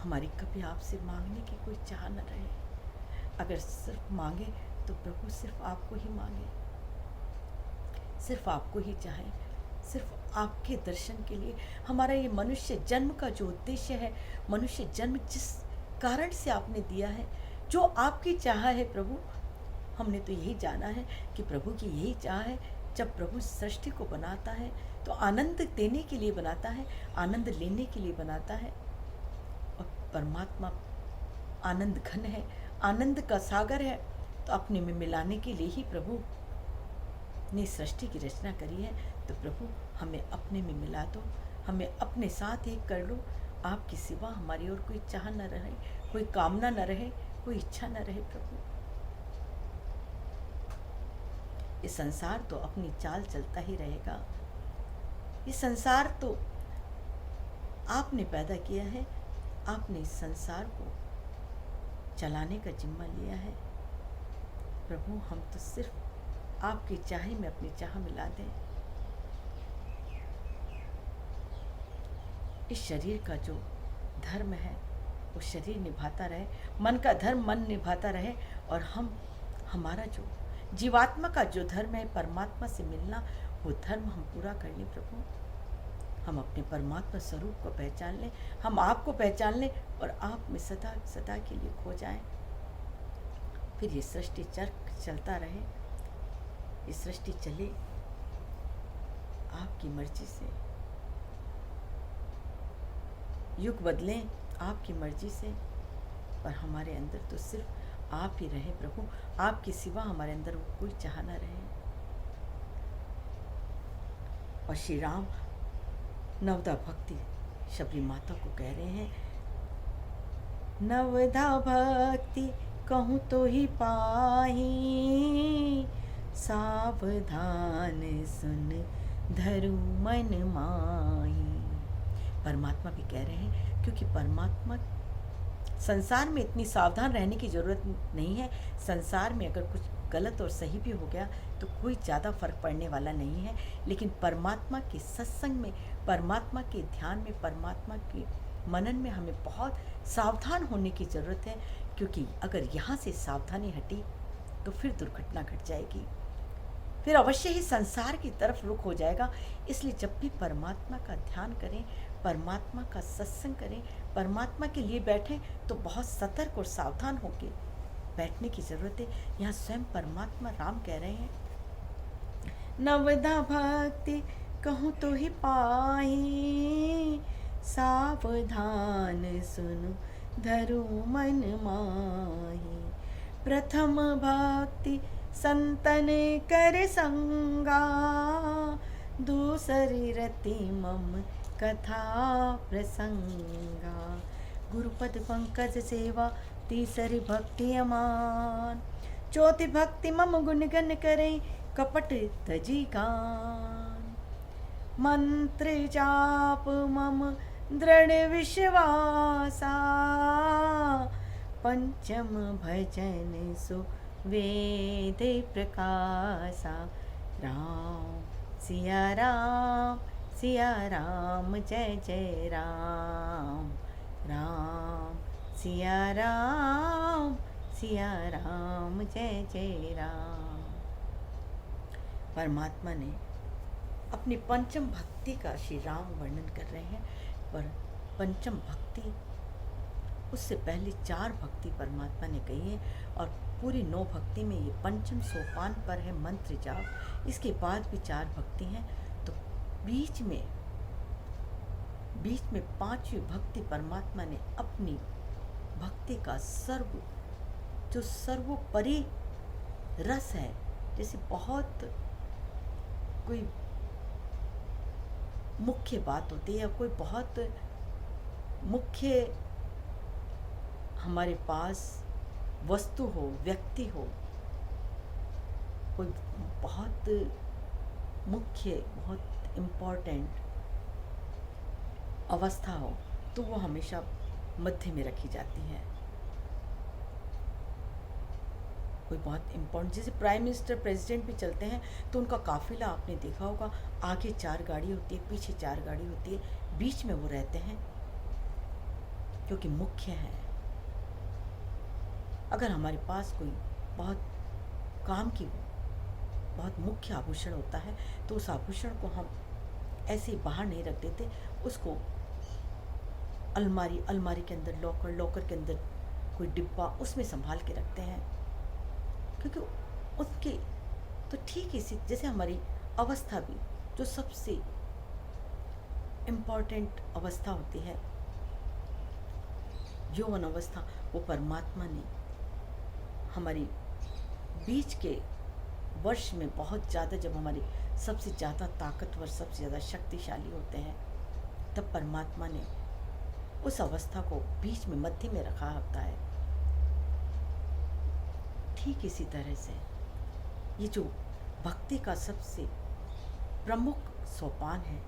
हमारी कभी आपसे मांगने की कोई चाह न रहे। अगर सिर्फ मांगे तो प्रभु सिर्फ आपको ही मांगे, सिर्फ आपको ही चाहे, सिर्फ आपके दर्शन के लिए। हमारा ये मनुष्य जन्म का जो उद्देश्य है, मनुष्य जन्म जिस कारण से आपने दिया है, जो आपकी चाह है प्रभु, हमने तो यही जाना है कि प्रभु की यही चाह है। जब प्रभु सृष्टि को बनाता है तो आनंद देने के लिए बनाता है, आनंद लेने के लिए बनाता है। और परमात्मा आनंद घन है, आनंद का सागर है, तो अपने में मिलाने के लिए ही प्रभु ने सृष्टि की रचना करी है। तो प्रभु हमें अपने में मिला दो, हमें अपने साथ एक कर लो। आपके सिवा हमारी और कोई चाह न रहे, कोई कामना न रहे, कोई इच्छा न रहे प्रभु। ये संसार तो अपनी चाल चलता ही रहेगा। ये संसार तो आपने पैदा किया है, आपने इस संसार को चलाने का जिम्मा लिया है। प्रभु हम तो सिर्फ आपकी चाहे में अपनी चाह मिला दें। इस शरीर का जो धर्म है वो शरीर निभाता रहे, मन का धर्म मन निभाता रहे, और हमारा जो जीवात्मा का जो धर्म है परमात्मा से मिलना, वो धर्म हम पूरा कर लें प्रभु। हम अपने परमात्मा स्वरूप को पहचान लें, हम आपको पहचान लें और आप में सदा सदा के लिए खो जाएं। फिर ये सृष्टि चक्र चलता रहे, ये सृष्टि चले आपकी मर्जी से, युग बदलें आपकी मर्जी से, पर हमारे अंदर तो सिर्फ आप ही रहे प्रभु। आपके सिवा हमारे अंदर कोई चाह न रहे। और श्री राम नवदा भक्ति शबरी माता को कह रहे हैं, नवदा भक्ति कहूँ तो ही पाही, सावधान सुन धरु मन माही। परमात्मा भी कह रहे हैं, क्योंकि परमात्मा संसार में इतनी सावधान रहने की ज़रूरत नहीं है। संसार में अगर कुछ गलत और सही भी हो गया तो कोई ज़्यादा फर्क पड़ने वाला नहीं है, लेकिन परमात्मा के सत्संग में, परमात्मा के ध्यान में, परमात्मा के मनन में हमें बहुत सावधान होने की ज़रूरत है। क्योंकि अगर यहाँ से सावधानी हटी तो फिर दुर्घटना घट जाएगी, फिर अवश्य ही संसार की तरफ रुख हो जाएगा। इसलिए जब भी परमात्मा का ध्यान करें, परमात्मा का सत्संग करें, परमात्मा के लिए बैठें, तो बहुत सतर्क और सावधान होकर बैठने की ज़रूरत है। यहाँ स्वयं परमात्मा राम कह रहे हैं, नवदा भक्ति कहूँ तो ही पाही, सावधान सुनु धरु मन माही। प्रथम भक्ति संतन कर संगा, दूसरी रति मम कथा प्रसंगा। गुरुपद पंकज सेवा तीसरी भक्ति अमान, चौथी भक्ति मम गुणगन करे कपट तजी गान। मंत्र जाप मम दृढ़ विश्वासा, पंचम भजन सु वेद प्रकाशा। राम सिया राम, सिया राम जय जय राम, राम सिया राम, सिया राम जय जय राम। परमात्मा ने अपनी पंचम भक्ति का श्री राम वर्णन कर रहे हैं, पर पंचम भक्ति उससे पहले 4 भक्ति परमात्मा ने कही है, और पूरी 9 भक्ति में ये पंचम सोपान पर है मंत्र जाप। इसके बाद भी 4 भक्ति हैं, तो बीच में 5वीं भक्ति परमात्मा ने अपनी भक्ति का सर्व जो सर्वोपरि रस है, जैसे बहुत कोई मुख्य बात होती है या कोई बहुत मुख्य हमारे पास वस्तु हो, व्यक्ति हो, कोई बहुत मुख्य, बहुत इम्पोर्टेंट अवस्था हो, तो वो हमेशा मध्य में रखी जाती है। कोई बहुत इम्पोर्टेंट, जैसे प्राइम मिनिस्टर, प्रेसिडेंट भी चलते हैं तो उनका काफिला आपने देखा होगा, आगे 4 गाड़ी होती है, पीछे 4 गाड़ी होती है, बीच में वो रहते हैं क्योंकि मुख्य है। अगर हमारे पास कोई बहुत काम की बहुत मुख्य आभूषण होता है तो उस आभूषण को हम ऐसे ही बाहर नहीं रख देते, उसको अलमारी के अंदर, लॉकर के अंदर कोई डिब्बा, उसमें संभाल के रखते हैं, क्योंकि उसके तो ठीक इसी जैसे हमारी अवस्था भी, जो सबसे इम्पोर्टेंट अवस्था होती है, यौवन अवस्था, वो परमात्मा ने हमारी बीच के वर्ष में बहुत ज़्यादा, जब हमारी सबसे ज़्यादा ताकतवर, सबसे ज़्यादा शक्तिशाली होते हैं, तब परमात्मा ने उस अवस्था को बीच में, मध्य में रखा होता है। ठीक इसी तरह से ये जो भक्ति का सबसे प्रमुख सोपान है,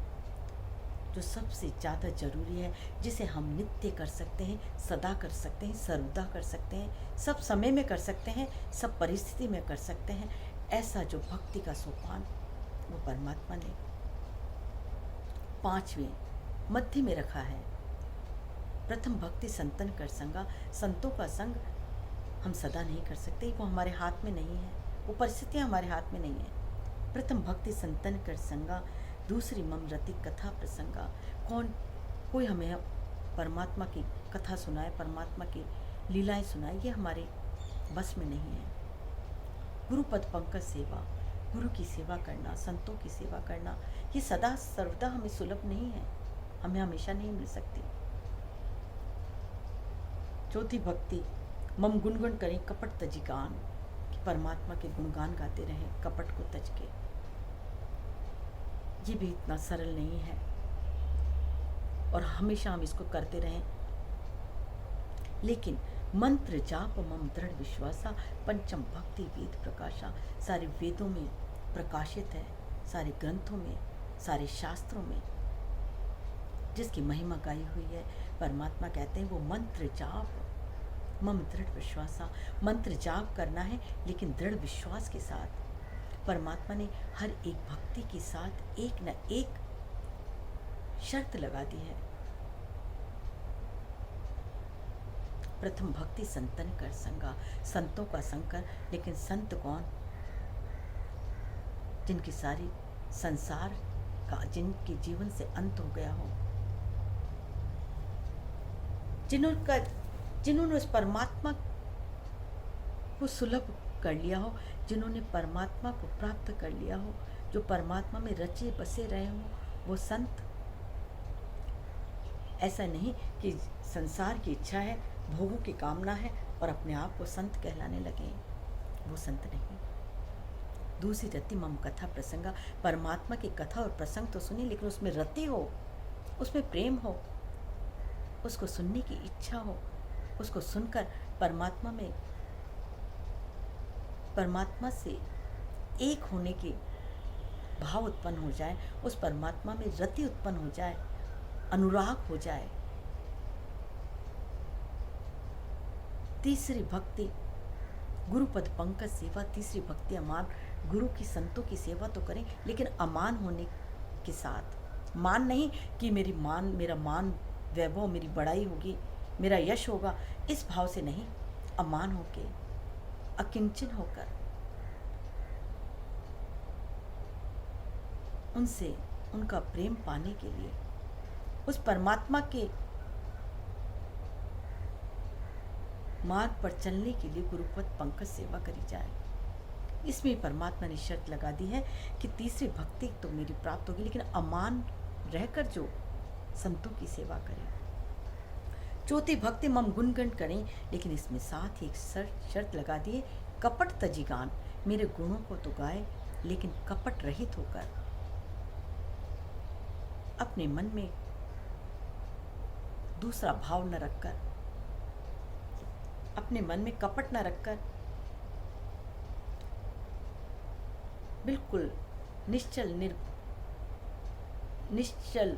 जो सबसे ज़्यादा जरूरी है, जिसे हम नित्य कर सकते हैं, सदा कर सकते हैं, सर्वदा कर सकते हैं, सब समय में कर सकते हैं, सब परिस्थिति में कर सकते हैं, ऐसा जो भक्ति का सोपान, वो परमात्मा ने 5वें मध्य में रखा है। प्रथम भक्ति संतन कर संगा, संतों का संग हम सदा नहीं कर सकते, वो हमारे हाथ में नहीं है, वो परिस्थितियाँ हमारे हाथ में नहीं है। प्रथम भक्ति संतन कर संगा, दूसरी मम रति कथा प्रसंगा। कोई हमें परमात्मा की कथा सुनाए, परमात्मा की लीलाएं सुनाए, ये हमारे बस में नहीं है। गुरु पद पंकज सेवा, गुरु की सेवा करना, संतों की सेवा करना, ये सदा सर्वदा हमें सुलभ नहीं है, हमें हमेशा नहीं मिल सकती। चौथी भक्ति मम गुणगुण करें कपट तजी गान, कि परमात्मा के गुणगान गाते रहें कपट को तज के। ये भी इतना सरल नहीं है और हमेशा हम इसको करते रहें, लेकिन मंत्र जाप मम दृढ़ विश्वासा, पंचम भक्ति वेद प्रकाशा। सारे वेदों में प्रकाशित है, सारे ग्रंथों में, सारे शास्त्रों में जिसकी महिमा गाई हुई है। परमात्मा कहते हैं वो मंत्र जाप मम दृढ़ विश्वासा, मंत्र जाप करना है लेकिन दृढ़ विश्वास के साथ। परमात्मा ने हर एक भक्ति के साथ एक न एक शर्त लगा दी है। प्रथम भक्ति संतन कर संगा, संतों का संग कर, लेकिन संत कौन? जिनकी सारी संसार का, जिनके जीवन से अंत हो गया हो, जिन्होंने उस परमात्मा को सुलभ कर लिया हो, जिन्होंने परमात्मा को प्राप्त कर लिया हो, जो परमात्मा में रचे बसे रहे हो, वो संत। ऐसा नहीं कि संसार की इच्छा है, भोगों की कामना है और अपने आप को संत कहलाने लगे, वो संत नहीं। दूसरी रति मम कथा प्रसंगा, परमात्मा की कथा और प्रसंग तो सुनिए, लेकिन उसमें रति हो, उसमें प्रेम हो, उसको सुनने की इच्छा हो, उसको सुनकर परमात्मा से एक होने के भाव उत्पन्न हो जाए, उस परमात्मा में रति उत्पन्न हो जाए, अनुराग हो जाए। तीसरी भक्ति गुरुपद पंकज सेवा, तीसरी भक्ति अमान, गुरु की संतों की सेवा तो करें लेकिन अमान होने के साथ। मान नहीं कि मेरा मान वैभव, मेरी बड़ाई होगी, मेरा यश होगा, इस भाव से नहीं, अमान होके, अकिंचन होकर उनसे उनका प्रेम पाने के लिए, उस परमात्मा के मार्ग पर चलने के लिए गुरुपद पंकज सेवा करी जाए। इसमें परमात्मा ने शर्त लगा दी है कि तीसरी भक्ति तो मेरी प्राप्त होगी, लेकिन अमान रहकर जो संतों की सेवा करें। चौथी भक्ति मम गुणगण करें, लेकिन इसमें साथ ही एक शर्त लगा दिए, कपट तजी गान, मेरे गुणों को तो गाए लेकिन कपट रहित होकर, अपने मन में दूसरा भाव न रखकर, अपने मन में कपट न रखकर, बिल्कुल निश्चल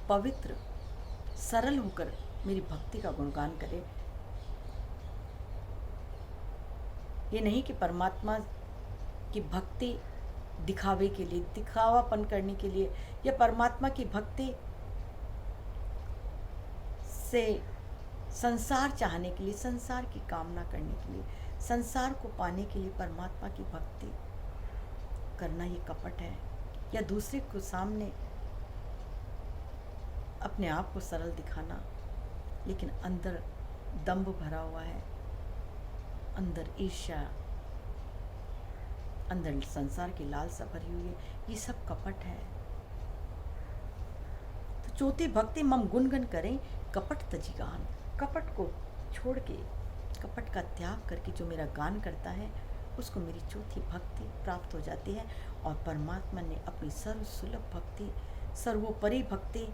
पवित्र सरल होकर मेरी भक्ति का गुणगान करे। ये नहीं कि परमात्मा की भक्ति दिखावे के लिए, दिखावापन करने के लिए, या परमात्मा की भक्ति से संसार चाहने के लिए, संसार की कामना करने के लिए, संसार को पाने के लिए परमात्मा की भक्ति करना ये कपट है, या दूसरे को सामने अपने आप को सरल दिखाना, लेकिन अंदर दंभ भरा हुआ है, अंदर ईर्ष्या, अंदर संसार की लालसा भरी हुई है, ये सब कपट है। तो चौथी भक्ति मम गुणगन करें, कपट तजी गान, कपट को छोड़ के, कपट का त्याग करके जो मेरा गान करता है, उसको मेरी चौथी भक्ति प्राप्त हो जाती है। और परमात्मा ने अपनी सर्व सुलभ भक्ति, सर्वोपरि भक्ति,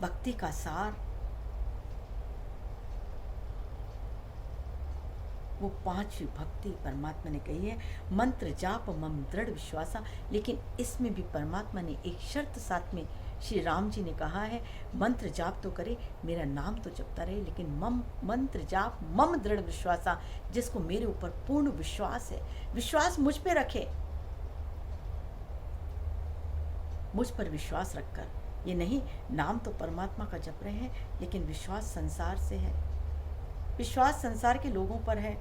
भक्ति का सार, वो पांचवी भक्ति परमात्मा ने कही है, मंत्र जाप मम दृढ़ विश्वासा। लेकिन इसमें भी परमात्मा ने एक शर्त साथ में श्री राम जी ने कहा है, मंत्र जाप तो करे, मेरा नाम तो जपता रहे, लेकिन मंत्र जाप मम दृढ़ विश्वासा, जिसको मेरे ऊपर पूर्ण विश्वास है, विश्वास मुझ पे रखे, मुझ पर विश्वास रखकर, ये नहीं नाम तो परमात्मा का जप रहे हैं, लेकिन विश्वास संसार से है, विश्वास संसार के लोगों पर है।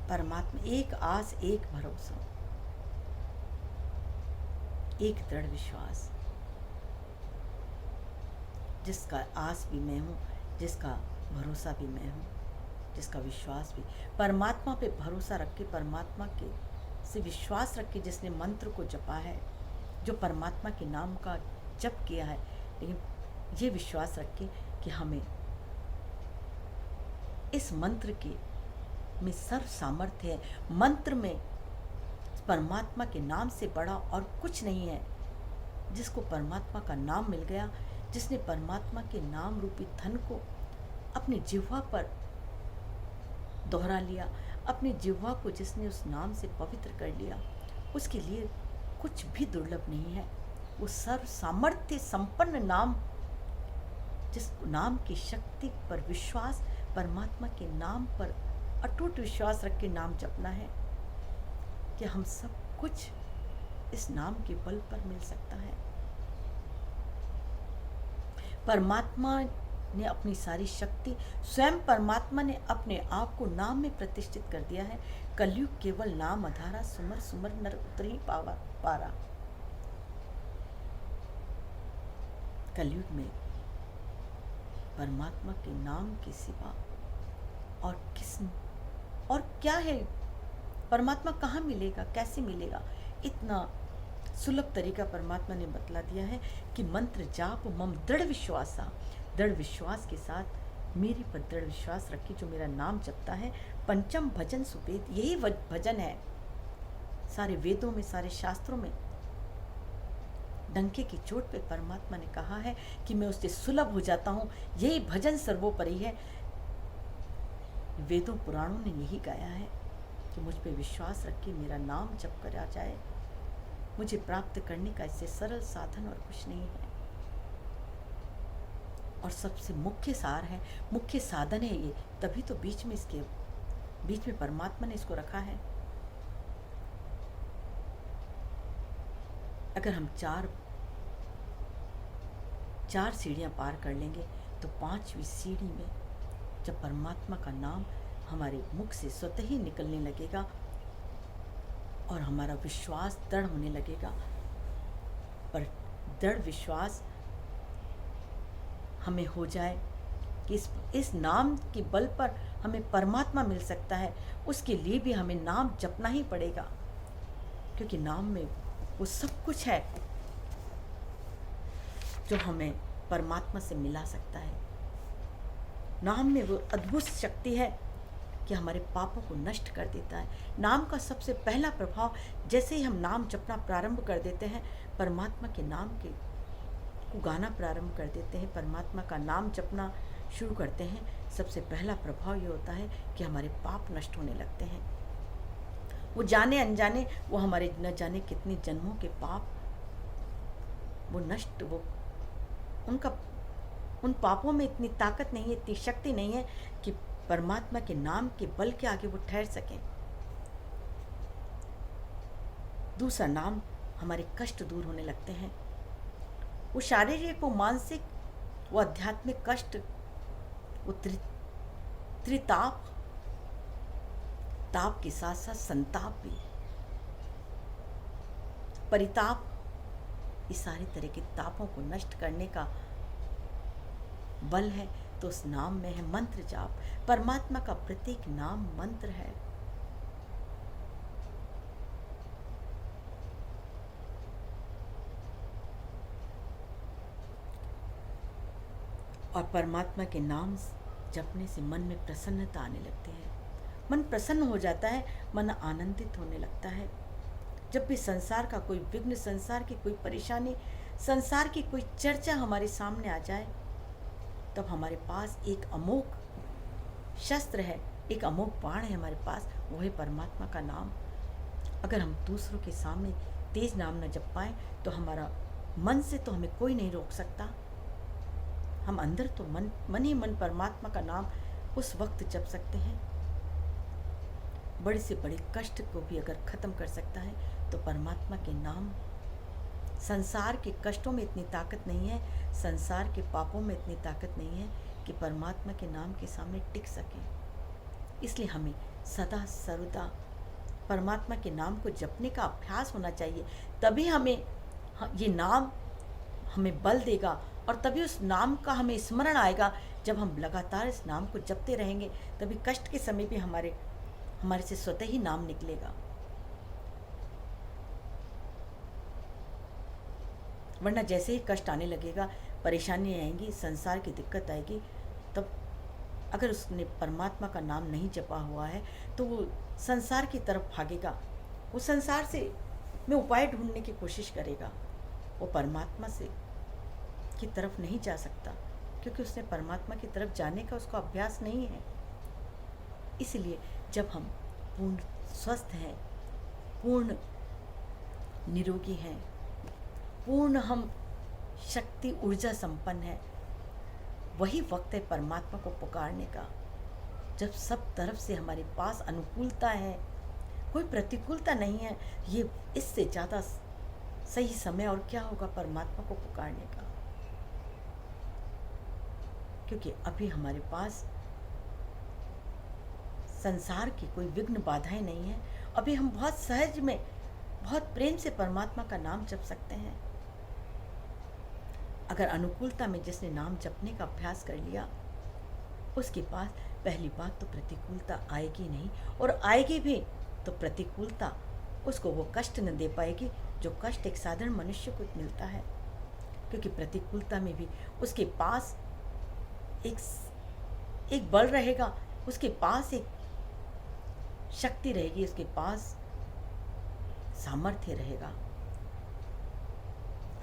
परमात्मा एक आस, एक भरोसा, एक दृढ़ विश्वास, जिसका आस भी मैं हूं, जिसका भरोसा भी मैं हूं, जिसका विश्वास भी, परमात्मा पे भरोसा रख के, परमात्मा के से विश्वास रख के जिसने मंत्र को जपा है, जो परमात्मा के नाम का जप किया है, लेकिन ये विश्वास रख के कि हमें इस मंत्र के में सर्व सामर्थ्य है, मंत्र में परमात्मा के नाम से बड़ा और कुछ नहीं है। जिसको परमात्मा का नाम मिल गया, जिसने परमात्मा के नाम रूपी धन को अपनी जिह्वा पर दोहरा लिया, अपनी जिह्वा को जिसने उस नाम से पवित्र कर लिया, उसके लिए कुछ भी दुर्लभ नहीं है। वो सर्व सामर्थ्य संपन्न नाम, जिस नाम की शक्ति पर विश्वास, परमात्मा के नाम पर अटूट विश्वास रख के नाम जपना है, कि हम सब कुछ इस नाम के बल पर मिल सकता है। परमात्मा ने अपनी सारी शक्ति, स्वयं परमात्मा ने अपने आप को नाम में प्रतिष्ठित कर दिया है। कलयुग केवल नाम आधारा, सुमर सुमर नर उतरी पारा। कलयुग में परमात्मा के नाम के सिवा और क्या है? परमात्मा कहाँ मिलेगा, कैसे मिलेगा? इतना सुलभ तरीका परमात्मा ने बतला दिया है कि मंत्र जाप मम दृढ़ विश्वासा, दृढ़ विश्वास के साथ मेरे पर दृढ़ विश्वास रखी, जो मेरा नाम जपता है। पंचम भजन सुवेद, यही भजन है सारे वेदों में, सारे शास्त्रों में। डंके की चोट पे परमात्मा ने कहा है कि मैं उससे सुलभ हो जाता हूँ, यही भजन सर्वोपरि है। वेदों पुराणों ने यही गाया है कि मुझ पे विश्वास रख के मेरा नाम जप करा जाए, मुझे प्राप्त करने का इससे सरल साधन और कुछ नहीं है। और सबसे मुख्य सार है, मुख्य साधन है ये, तभी तो बीच में परमात्मा ने इसको रखा है। अगर हम चार सीढ़ियां पार कर लेंगे, तो पांचवी सीढ़ी में जब परमात्मा का नाम हमारे मुख से स्वतः ही निकलने लगेगा और हमारा विश्वास दृढ़ होने लगेगा, पर दृढ़ विश्वास हमें हो जाए कि इस नाम के बल पर हमें परमात्मा मिल सकता है, उसके लिए भी हमें नाम जपना ही पड़ेगा। क्योंकि नाम में वो सब कुछ है जो हमें परमात्मा से मिला सकता है। नाम में वो अद्भुत शक्ति है कि हमारे पापों को नष्ट कर देता है। नाम का सबसे पहला प्रभाव, जैसे ही हम नाम जपना प्रारंभ कर देते हैं, परमात्मा के नाम के को गाना प्रारंभ कर देते हैं, परमात्मा का नाम जपना शुरू करते हैं, सबसे पहला प्रभाव ये होता है कि हमारे पाप नष्ट होने लगते हैं। वो जाने अनजाने, वो हमारे न जाने कितने जन्मों के पाप वो नष्ट, वो उन पापों में इतनी ताकत नहीं है, इतनी शक्ति नहीं है कि परमात्मा के नाम के बल के आगे वो ठहर सकें। दूसरा, नाम हमारे कष्ट दूर होने लगते हैं। वो शारीरिक, वो मानसिक, वो आध्यात्मिक कष्ट, वो त्रिताप, ताप के साथ साथ संताप भी, परिताप, इस सारे तरह के तापों को नष्ट करने का बल है तो उस नाम में है। मंत्र जाप, परमात्मा का प्रत्येक नाम मंत्र है। और परमात्मा के नाम जपने से मन में प्रसन्नता आने लगती है। मन प्रसन्न हो जाता है, मन आनंदित होने लगता है। जब भी संसार का कोई विघ्न, संसार की कोई परेशानी, संसार की कोई चर्चा हमारे सामने आ जाए, तब हमारे पास एक अमोघ शस्त्र है, एक अमोघ बाण है हमारे पास, वो है परमात्मा का नाम। अगर हम दूसरों के सामने तेज नाम न जप पाए तो हमारा मन से तो हमें कोई नहीं रोक सकता। हम अंदर तो मन ही मन परमात्मा का नाम उस वक्त जप सकते हैं। बड़े से बड़े कष्ट को भी अगर खत्म कर सकता है तो परमात्मा के नाम। संसार के कष्टों में इतनी ताकत नहीं है, संसार के पापों में इतनी ताकत नहीं है कि परमात्मा के नाम के सामने टिक सके। इसलिए हमें सदा सर्वदा परमात्मा के नाम को जपने का अभ्यास होना चाहिए। तभी हमें ये नाम हमें बल देगा और तभी उस नाम का हमें स्मरण आएगा। जब हम लगातार इस नाम को जपते रहेंगे तभी कष्ट के समय भी हमारे से स्वतः ही नाम निकलेगा। वरना जैसे ही कष्ट आने लगेगा, परेशानी आएंगी, संसार की दिक्कत आएगी, तब अगर उसने परमात्मा का नाम नहीं जपा हुआ है तो वो संसार की तरफ भागेगा। वो संसार से में उपाय ढूंढने की कोशिश करेगा। वो परमात्मा से की तरफ नहीं जा सकता क्योंकि उसने परमात्मा की तरफ जाने का उसका अभ्यास नहीं है। इसलिए जब हम पूर्ण स्वस्थ हैं, पूर्ण निरोगी हैं, पूर्ण हम शक्ति ऊर्जा संपन्न है, वही वक्त है परमात्मा को पुकारने का। जब सब तरफ से हमारे पास अनुकूलता है, कोई प्रतिकूलता नहीं है, ये इससे ज़्यादा सही समय और क्या होगा परमात्मा को पुकारने का। क्योंकि अभी हमारे पास संसार की कोई विघ्न बाधाएं नहीं है। अभी हम बहुत सहज में, बहुत प्रेम से परमात्मा का नाम जप सकते हैं। अगर अनुकूलता में जिसने नाम जपने का अभ्यास कर लिया, उसके पास पहली बात तो प्रतिकूलता आएगी नहीं, और आएगी भी तो प्रतिकूलता उसको वो कष्ट न दे पाएगी जो कष्ट एक साधारण मनुष्य को मिलता है। क्योंकि प्रतिकूलता में भी उसके पास एक बल रहेगा, उसके पास एक शक्ति रहेगी, उसके पास सामर्थ्य रहेगा।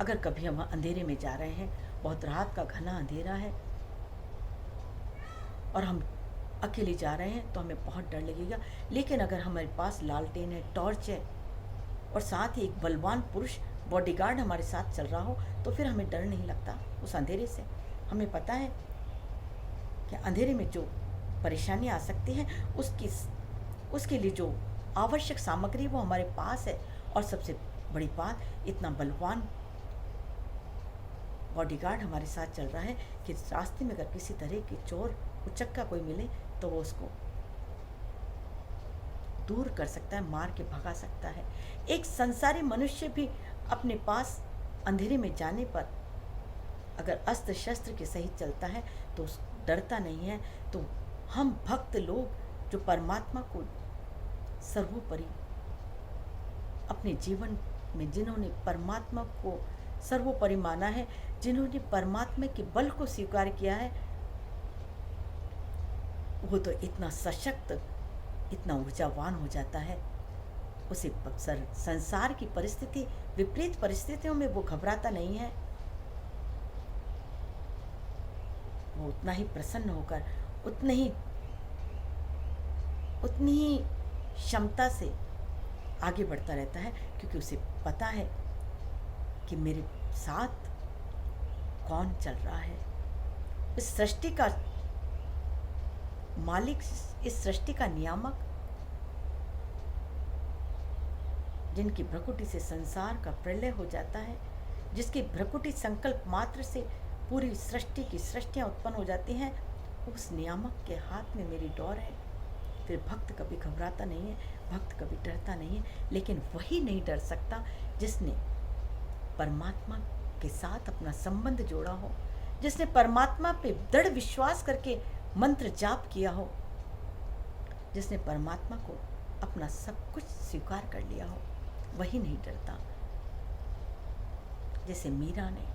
अगर कभी हम अंधेरे में जा रहे हैं, बहुत रात का घना अंधेरा है और हम अकेले जा रहे हैं तो हमें बहुत डर लगेगा। लेकिन अगर हमारे पास लालटेन है, टॉर्च है और साथ ही एक बलवान पुरुष बॉडीगार्ड हमारे साथ चल रहा हो, तो फिर हमें डर नहीं लगता उस अंधेरे से। हमें पता है कि अंधेरे में जो परेशानी आ सकती है उसके लिए जो आवश्यक सामग्री वो हमारे पास है। और सबसे बड़ी बात, इतना बलवान बॉडीगार्ड हमारे साथ चल रहा है कि रास्ते में अगर किसी तरह के चोर उचक्का कोई मिले तो वो उसको दूर कर सकता है, मार के भगा सकता है। एक संसारी मनुष्य भी अपने पास अंधेरे में जाने पर अगर अस्त्र शस्त्र के सहित चलता है तो डरता नहीं है। तो हम भक्त लोग जो परमात्मा को सर्वोपरि अपने जीवन में जिन्होंने परमात्मा को सर्वोपरि माना है, जिन्होंने परमात्मा के बल को स्वीकार किया है, वो तो इतना सशक्त, इतना ऊर्जावान हो जाता है, उसे संसार की परिस्थिति, विपरीत परिस्थितियों में वो घबराता नहीं है। वो उतना ही प्रसन्न होकर उतनी ही क्षमता से आगे बढ़ता रहता है, क्योंकि उसे पता है कि मेरे साथ कौन चल रहा है। इस सृष्टि का मालिक, इस सृष्टि का नियामक, जिनकी भ्रकुटी से संसार का प्रलय हो जाता है, जिसके भ्रकुटी संकल्प मात्र से पूरी सृष्टि की सृष्टियाँ उत्पन्न हो जाती हैं, उस नियामक के हाथ में मेरी डोर है। फिर भक्त कभी घबराता नहीं है, भक्त कभी डरता नहीं है, लेकिन वही नहीं डर सकता जिसने परमात्मा के साथ अपना संबंध जोड़ा हो, जिसने परमात्मा पे दृढ़ विश्वास करके मंत्र जाप किया हो, जिसने परमात्मा को अपना सब कुछ स्वीकार कर लिया हो, वही नहीं डरता। जैसे मीरा ने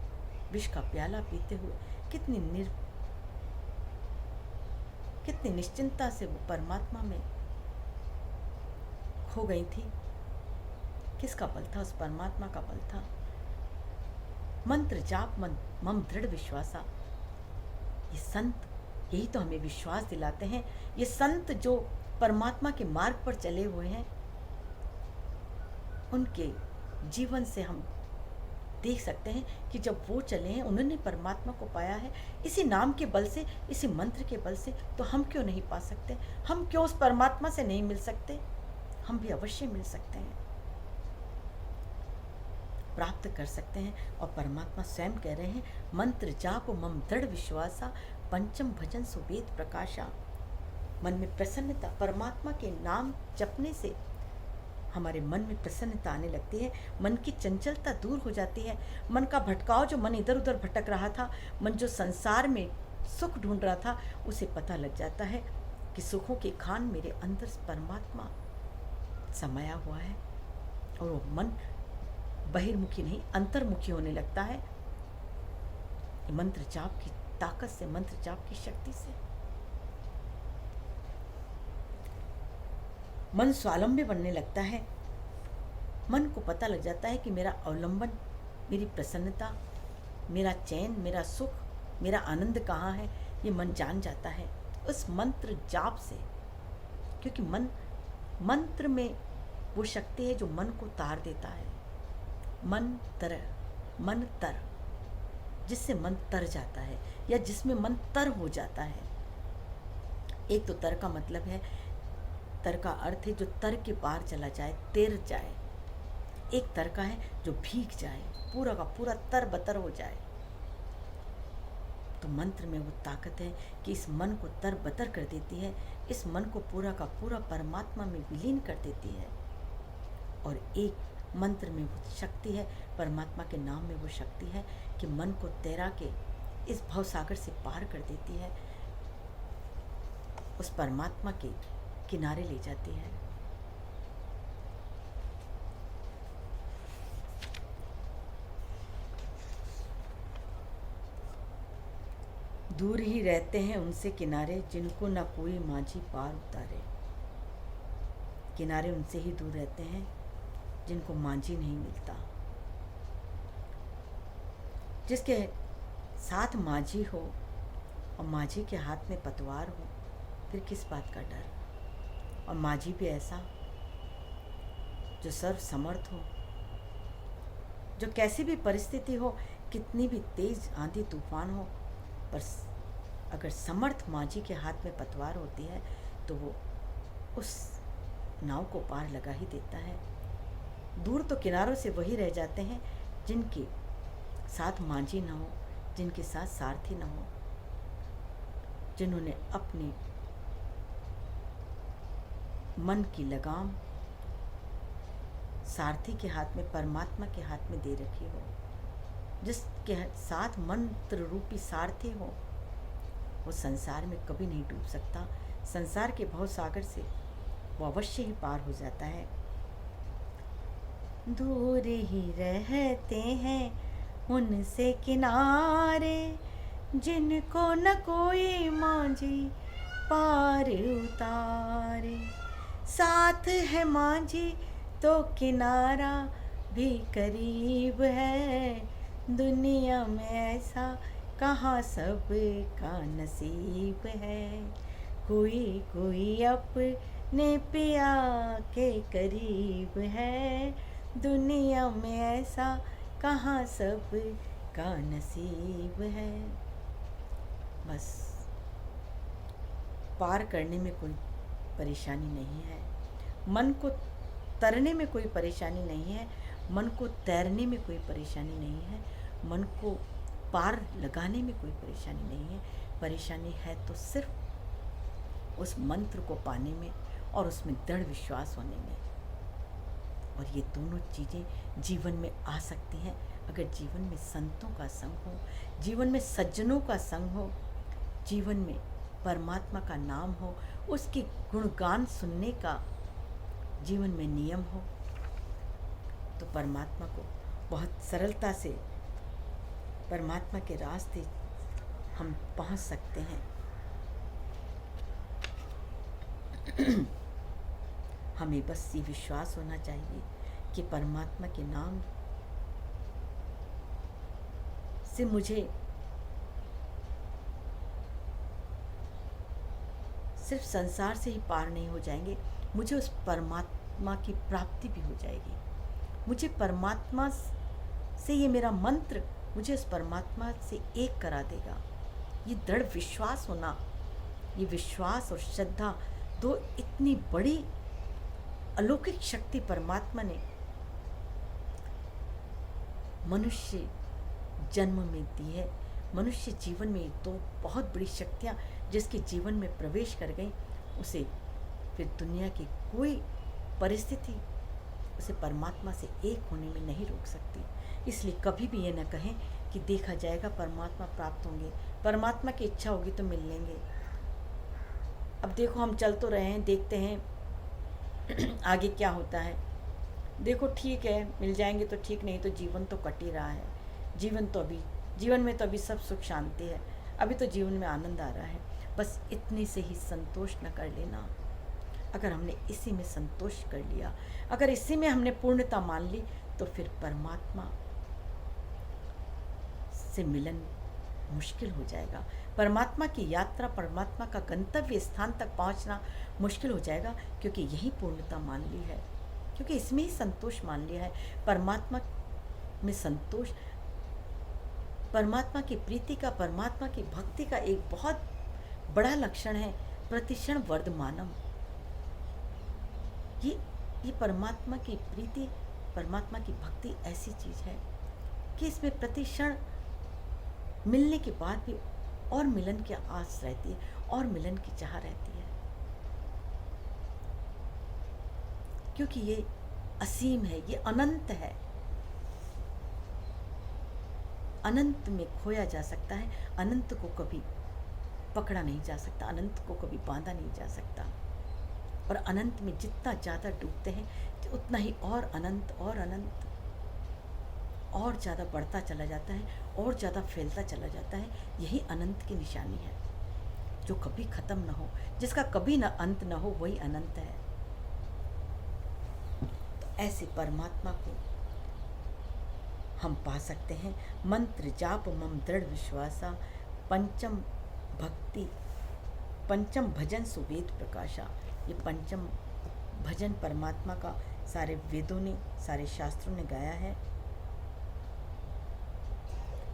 विष का प्याला पीते हुए कितनी निश्चिंता से वो परमात्मा में खो गई थी। किसका बल था? उस परमात्मा का बल था। मंत्र जाप मम दृढ़ विश्वासा। ये संत यही तो हमें विश्वास दिलाते हैं। ये संत जो परमात्मा के मार्ग पर चले हुए हैं, उनके जीवन से हम देख सकते हैं कि जब वो चले हैं, उन्होंने परमात्मा को पाया है इसी नाम के बल से, इसी मंत्र के बल से, तो हम क्यों नहीं पा सकते? हम क्यों उस परमात्मा से नहीं मिल सकते? हम भी अवश्य मिल सकते हैं, प्राप्त कर सकते हैं। और परमात्मा स्वयं कह रहे हैं, मंत्र जाप मम दृढ़ विश्वासा, पंचम भजन सुवेद प्रकाशा। मन में प्रसन्नता, परमात्मा के नाम जपने से हमारे मन में प्रसन्नता आने लगती है, मन की चंचलता दूर हो जाती है। मन का भटकाव, जो मन इधर उधर भटक रहा था, मन जो संसार में सुख ढूंढ रहा था, उसे पता लग जाता है कि सुखों के खान मेरे अंदर परमात्मा समाया हुआ है। और वो मन बहिर्मुखी नहीं, अंतर्मुखी होने लगता है मंत्र जाप की ताकत से, मंत्र जाप की शक्ति से। मन स्वावलंबी बनने लगता है। मन को पता लग जाता है कि मेरा अवलंबन, मेरी प्रसन्नता, मेरा चैन, मेरा सुख, मेरा आनंद कहाँ है, ये मन जान जाता है उस मंत्र जाप से। क्योंकि मंत्र में वो शक्ति है जो मन को तार देता है। मन तर, जिससे मन तर जाता है, या जिसमें मन तर हो जाता है। एक तो तर का मतलब है, तर का अर्थ है जो तर के पार चला जाए, तैर जाए। एक तर का है जो भीग जाए, पूरा का पूरा तर बतर हो जाए। तो मंत्र में वो ताकत है कि इस मन को तर बतर कर देती है, इस मन को पूरा का पूरा परमात्मा में विलीन कर देती है। और एक मंत्र में वो शक्ति है, परमात्मा के नाम में वो शक्ति है कि मन को तैरा के इस भवसागर से पार कर देती है, उस परमात्मा के किनारे ले जाती है। दूर ही रहते हैं उनसे किनारे, जिनको ना कोई माझी पार उतारे। किनारे उनसे ही दूर रहते हैं जिनको माझी नहीं मिलता। जिसके साथ माझी हो और माझी के हाथ में पतवार हो, फिर किस बात का डर? और माझी भी ऐसा जो सर्व समर्थ हो, जो कैसी भी परिस्थिति हो, कितनी भी तेज आंधी तूफान हो, पर अगर समर्थ माझी के हाथ में पतवार होती है तो वो उस नाव को पार लगा ही देता है। दूर तो किनारों से वही रह जाते हैं जिनके साथ माझी ना हो, जिनके साथ सारथी ना हो, जिन्होंने अपने मन की लगाम सारथी के हाथ में, परमात्मा के हाथ में दे रखी हो। जिसके साथ मंत्र रूपी सारथी हो, वो संसार में कभी नहीं डूब सकता। संसार के भव सागर से वो अवश्य ही पार हो जाता है। दूर ही रहते हैं उनसे किनारे, जिनको न कोई मांझी पार उतारे। साथ है मांझी तो किनारा भी करीब है, दुनिया में ऐसा कहाँ सबका नसीब है। कोई कोई अपने पिया के करीब है, दुनिया में ऐसा कहाँ सबका नसीब है। बस पार करने में कोई परेशानी नहीं है, मन को तरने में कोई परेशानी नहीं है, मन को तैरने में कोई परेशानी नहीं है, मन को पार लगाने में कोई परेशानी नहीं है। परेशानी है तो सिर्फ उस मंत्र को पाने में और उसमें दृढ़ विश्वास होने में। और ये दोनों चीज़ें जीवन में आ सकती हैं अगर जीवन में संतों का संग हो, जीवन में सज्जनों का संग हो, जीवन में परमात्मा का नाम हो, उसके गुणगान सुनने का जीवन में नियम हो, तो परमात्मा को बहुत सरलता से परमात्मा के रास्ते हम पहुंच सकते हैं। हमें बस ये विश्वास होना चाहिए कि परमात्मा के नाम से मुझे सिर्फ संसार से ही पार नहीं हो जाएंगे, मुझे उस परमात्मा की प्राप्ति भी हो जाएगी। मुझे परमात्मा से, ये मेरा मंत्र मुझे उस परमात्मा से एक करा देगा। ये दृढ़ विश्वास होना, ये विश्वास और श्रद्धा, दो इतनी बड़ी अलौकिक शक्ति परमात्मा ने मनुष्य जन्म में दी है। मनुष्य जीवन में दो बहुत बड़ी शक्तियाँ जिसके जीवन में प्रवेश कर गई, उसे फिर दुनिया की कोई परिस्थिति उसे परमात्मा से एक होने में नहीं रोक सकती। इसलिए कभी भी ये न कहें कि देखा जाएगा, परमात्मा प्राप्त होंगे, परमात्मा की इच्छा होगी तो मिल लेंगे। अब देखो, हम चल तो रहे हैं, देखते हैं आगे क्या होता है। देखो ठीक है, मिल जाएंगे तो ठीक, नहीं तो जीवन तो कट ही रहा है। जीवन में तो अभी सब सुख शांति है, अभी तो जीवन में आनंद आ रहा है। बस इतने से ही संतोष न कर लेना। अगर हमने इसी में संतोष कर लिया, अगर इसी में हमने पूर्णता मान ली, तो फिर परमात्मा से मिलन मुश्किल हो जाएगा। परमात्मा की यात्रा, परमात्मा का गंतव्य स्थान तक पहुंचना मुश्किल हो जाएगा, क्योंकि यही पूर्णता मान ली है, क्योंकि इसमें ही संतोष मान लिया है। परमात्मा में संतोष, परमात्मा की प्रीति का, परमात्मा की भक्ति का एक बहुत बड़ा लक्षण है प्रतिक्षण वर्धमानम। ये परमात्मा की प्रीति, परमात्मा की भक्ति ऐसी चीज है कि इसमें प्रतिक्षण मिलने के बाद भी और मिलन की आस रहती है, और मिलन की चाह रहती है, क्योंकि ये असीम है, ये अनंत है। अनंत में खोया जा सकता है, अनंत को कभी पकड़ा नहीं जा सकता, अनंत को कभी बांधा नहीं जा सकता। और अनंत में जितना ज़्यादा डूबते हैं, तो उतना ही और अनंत और अनंत और ज़्यादा बढ़ता चला जाता है, और ज़्यादा फैलता चला जाता है। यही अनंत की निशानी है, जो कभी ख़त्म ना हो, जिसका कभी ना अंत ना हो, वही अनंत है। तो ऐसे परमात्मा को हम पा सकते हैं। मंत्र जाप मम दृढ़ विश्वासा, पंचम भक्ति, पंचम भजन सुवेद प्रकाशा। ये पंचम भजन परमात्मा का सारे वेदों ने, सारे शास्त्रों ने गाया है,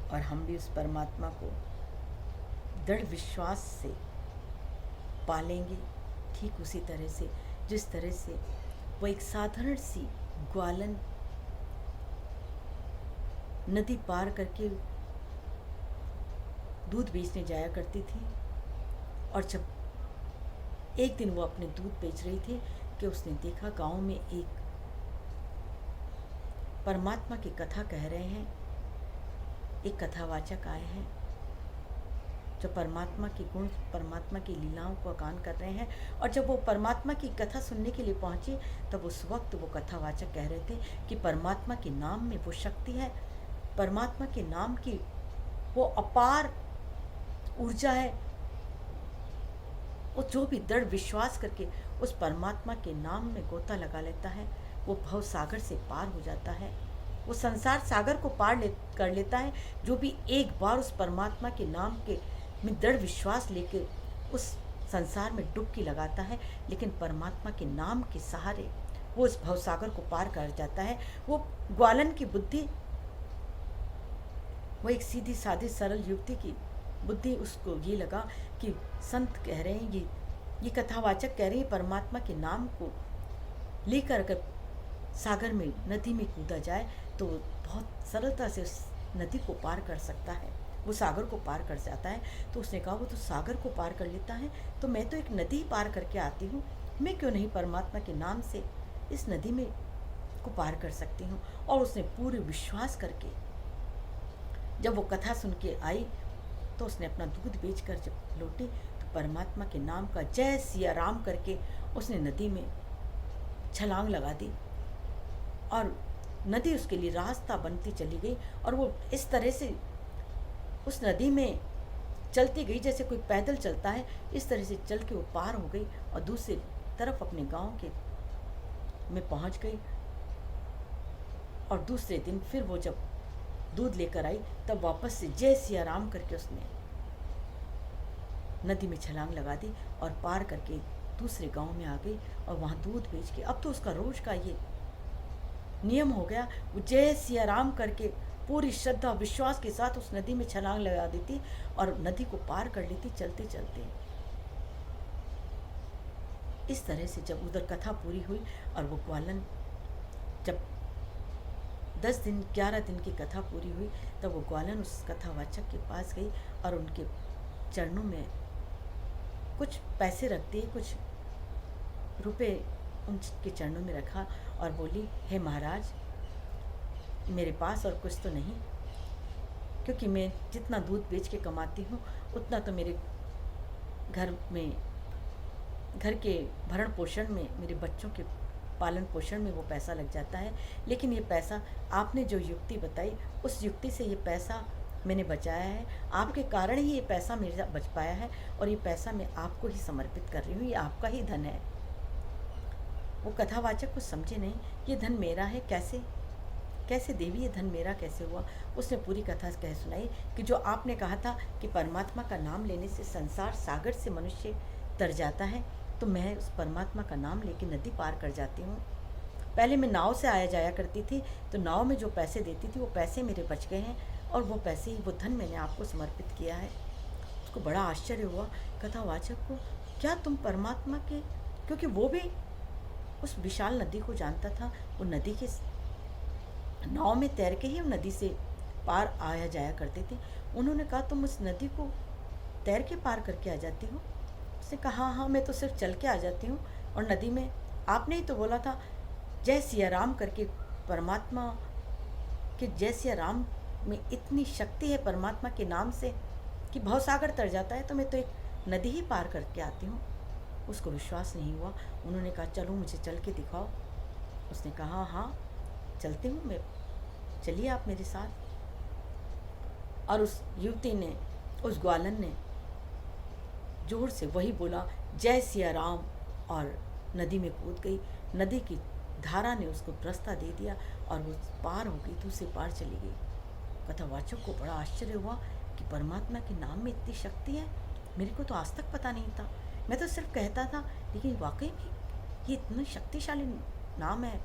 और हम भी उस परमात्मा को दृढ़ विश्वास से पालेंगे, ठीक उसी तरह से जिस तरह से वो एक साधारण सी ग्वालन नदी पार करके दूध बेचने जाया करती थी, और जब एक दिन वो अपने दूध बेच रही थी कि उसने देखा गांव में एक परमात्मा की कथा कह रहे हैं, एक कथावाचक आए हैं जो परमात्मा के गुण, परमात्मा की लीलाओं को गान कर रहे हैं। और जब वो परमात्मा की कथा सुनने के लिए पहुँचे, तब उस वक्त वो कथावाचक कह रहे थे कि परमात्मा के नाम में वो शक्ति है, परमात्मा के नाम की वो अपार ऊर्जा है। वो जो भी दृढ़ विश्वास करके उस परमात्मा के नाम में गोता लगा लेता है, वो भव सागर से पार हो जाता है, वो संसार सागर को कर लेता है। जो भी एक बार उस परमात्मा के नाम के में दृढ़ विश्वास लेके उस संसार में डुबकी लगाता है, लेकिन परमात्मा के नाम के सहारे वो उस भव सागर को पार कर जाता है। वो ग्वालन की बुद्धि, वो एक सीधी सादी सरल युवती की बुद्धि, उसको ये लगा कि संत कह रहे हैं, ये कथावाचक कह रहे हैं परमात्मा के नाम को लेकर अगर सागर में, नदी में कूदा जाए तो बहुत सरलता से उस नदी को पार कर सकता है, वो सागर को पार कर जाता है। तो उसने कहा वो तो सागर को पार कर लेता है, तो मैं तो एक नदी पार करके आती हूँ, मैं क्यों नहीं परमात्मा के नाम से इस नदी में को पार कर सकती हूँ। और उसने पूरे विश्वास करके जब वो कथा सुन के आई, तो उसने अपना दूध बेचकर जब लौटी, तो परमात्मा के नाम का जय सिया राम करके उसने नदी में छलांग लगा दी, और नदी उसके लिए रास्ता बनती चली गई। और वो इस तरह से उस नदी में चलती गई जैसे कोई पैदल चलता है, इस तरह से चल के वो पार हो गई और दूसरी तरफ अपने गांव के में पहुंच गई। और दूसरे दिन फिर वो जब दूध लेकर आई, तब वापस से जय सिया राम करके उसने नदी में छलांग लगा दी और पार करके दूसरे गांव में आ गई, और वहाँ दूध बेच के, अब तो उसका रोज का ये नियम हो गया, वो जय सिया राम करके पूरी श्रद्धा विश्वास के साथ उस नदी में छलांग लगा देती और नदी को पार कर लेती चलते चलते। इस तरह से जब उधर कथा पूरी हुई और वो ग्वालन जब 10 दिन 11 दिन की कथा पूरी हुई, तब वो ग्वालन उस कथावाचक के पास गई और उनके चरणों में कुछ पैसे रख दिए, कुछ रुपए उनके चरणों में रखा और बोली, हे महाराज, मेरे पास और कुछ तो नहीं, क्योंकि मैं जितना दूध बेच के कमाती हूँ उतना तो मेरे घर के भरण पोषण में, मेरे बच्चों के पालन पोषण में वो पैसा लग जाता है। लेकिन ये पैसा आपने जो युक्ति बताई, उस युक्ति से ये पैसा मैंने बचाया है, आपके कारण ही ये पैसा मेरा बच पाया है, और ये पैसा मैं आपको ही समर्पित कर रही हूँ, ये आपका ही धन है। वो कथावाचक कुछ समझे नहीं, ये धन मेरा है, कैसे देवी, ये धन मेरा कैसे हुआ। उसने पूरी कथा कह सुनाई कि जो आपने कहा था कि परमात्मा का नाम लेने से संसार सागर से मनुष्य तर जाता है, तो मैं उस परमात्मा का नाम लेके नदी पार कर जाती हूँ। पहले मैं नाव से आया जाया करती थी, तो नाव में जो पैसे देती थी वो पैसे मेरे बच गए हैं, और वो पैसे ही, वो धन मैंने आपको समर्पित किया है। उसको बड़ा आश्चर्य हुआ कथावाचक को, क्या तुम परमात्मा के, क्योंकि वो भी उस विशाल नदी को जानता था, वो नदी के नाव में तैर के ही हम नदी से पार आया जाया करते थे। उन्होंने कहा, तुम उस नदी को तैर के पार करके आ जाती हो? उसने कहा, हाँ, मैं तो सिर्फ चल के आ जाती हूँ, और नदी में आपने ही तो बोला था जय सिया राम करके, परमात्मा के जय सिया राम में इतनी शक्ति है परमात्मा के नाम से कि भवसागर तर जाता है, तो मैं तो एक नदी ही पार करके आती हूँ। उसको विश्वास नहीं हुआ। उन्होंने कहा, चलो मुझे चल के दिखाओ। उसने कहा, हाँ चलती हूँ मैं, चलिए आप मेरे साथ। और उस युवती ने, उस ग्वालन ने जोर से वही बोला, जय सिया राम, और नदी में कूद गई। नदी की धारा ने उसको रास्ता दे दिया और वो पार हो गई, दूसरे पार चली गई। कथावाचक को बड़ा आश्चर्य हुआ कि परमात्मा के नाम में इतनी शक्ति है, मेरे को तो आज तक पता नहीं था, मैं तो सिर्फ कहता था, लेकिन वाकई में ये इतना शक्तिशाली नाम है।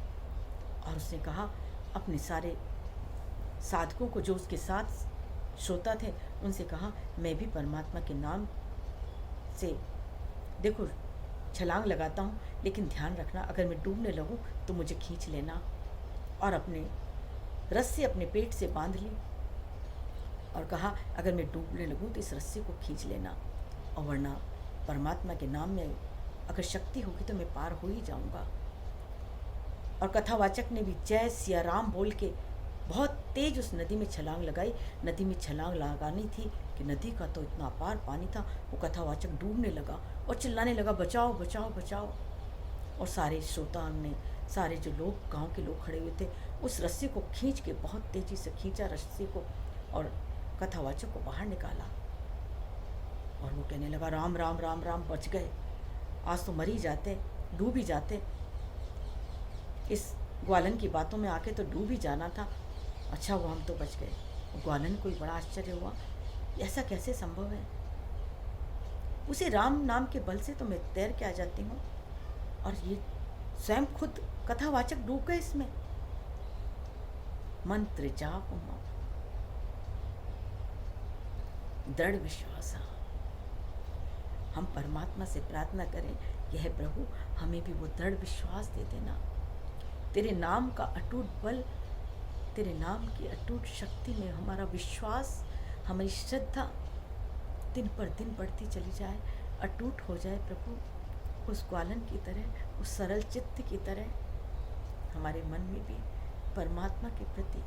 और उसने कहा, अपने सारे साधकों को जो उसके साथ श्रोता थे उनसे कहा, मैं भी परमात्मा के नाम से देखो छलांग लगाता हूँ, लेकिन ध्यान रखना अगर मैं डूबने लगूँ तो मुझे खींच लेना। और अपने रस्सी अपने पेट से बांध ली और कहा, अगर मैं डूबने लगूँ तो इस रस्सी को खींच लेना, और वरना परमात्मा के नाम में अगर शक्ति होगी तो मैं पार हो ही जाऊँगा। और कथावाचक ने भी जय सिया राम बोल के बहुत तेज उस नदी में छलांग लगाई। नदी में छलांग लगानी थी कि नदी का तो इतना अपार पानी था, वो कथावाचक डूबने लगा और चिल्लाने लगा, बचाओ बचाओ बचाओ। और सारे श्रोता ने, सारे जो लोग, गांव के लोग खड़े हुए थे, उस रस्सी को खींच के, बहुत तेज़ी से खींचा रस्सी को और कथावाचक को बाहर निकाला। और वो कहने लगा, राम राम राम राम, बच गए, आज तो मर ही जाते, डूब ही जाते, इस ग्वालन की बातों में आके तो डूब ही जाना था, अच्छा वो हम तो बच गए। ग्वालन को बड़ा आश्चर्य हुआ, ऐसा कैसे संभव है? उसे राम नाम के बल से तो मैं तैर के आ जाती हूँ, और ये स्वयं खुद कथावाचक डूब गए इसमें। मंत्र जाप दृढ़ विश्वास। हम परमात्मा से प्रार्थना करें कि हे प्रभु, हमें भी वो दृढ़ विश्वास दे देना। तेरे नाम का अटूट बल, तेरे नाम की अटूट शक्ति में हमारा विश्वास, हमारी श्रद्धा दिन पर दिन बढ़ती चली जाए, अटूट हो जाए प्रभु। उस ग्वालन की तरह, उस सरल चित्त की तरह हमारे मन में भी परमात्मा के प्रति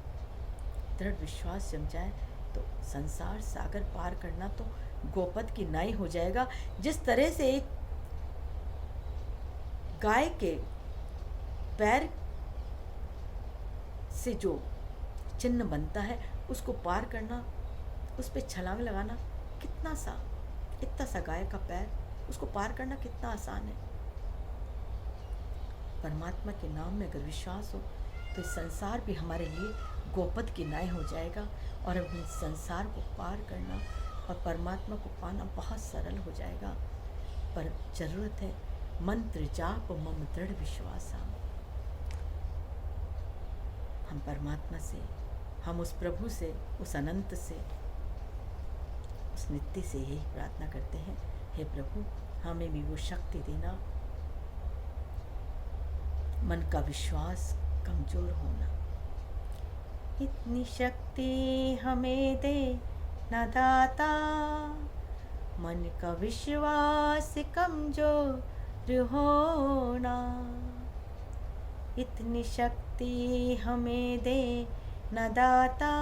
दृढ़ विश्वास जम जाए, तो संसार सागर पार करना तो गोपद की नाई हो जाएगा। जिस तरह से एक गाय के पैर से जो चिन्ह बनता है, उसको पार करना, उस पर छलांग लगाना कितना सा, इतना सा गाय का पैर, उसको पार करना कितना आसान है। परमात्मा के नाम में अगर विश्वास हो तो इस संसार भी हमारे लिए गोपद की नाई हो जाएगा, और अब इस संसार को पार करना और परमात्मा को पाना बहुत सरल हो जाएगा। पर जरूरत है मंत्र जाप मम दृढ़ विश्वास। हम परमात्मा से, हम उस प्रभु से, उस अनंत से, उस नित्य से यही प्रार्थना करते हैं, हे प्रभु हमें भी वो शक्ति देना, मन का विश्वास कमजोर होना। इतनी शक्ति हमें दे न दाता, मन का विश्वास कमजोर होना। इतनी शक्ति हमें दे न दाता,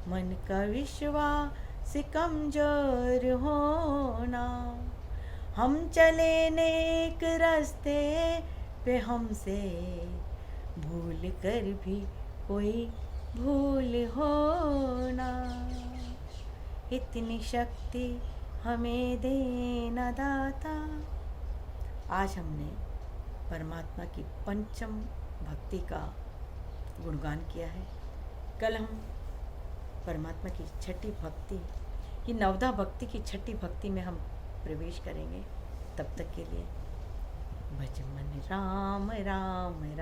मन का विश्वास कमजोर होना। हम चले नेक रास्ते पे, हमसे भूल कर भी कोई भूल होना। इतनी शक्ति हमें देना दाता। आज हमने परमात्मा की पंचम भक्ति का गुणगान किया है। कल हम परमात्मा की छठी भक्ति, की नवदा भक्ति की छठी भक्ति में हम प्रवेश करेंगे। तब तक के लिए भज मन राम राम राम।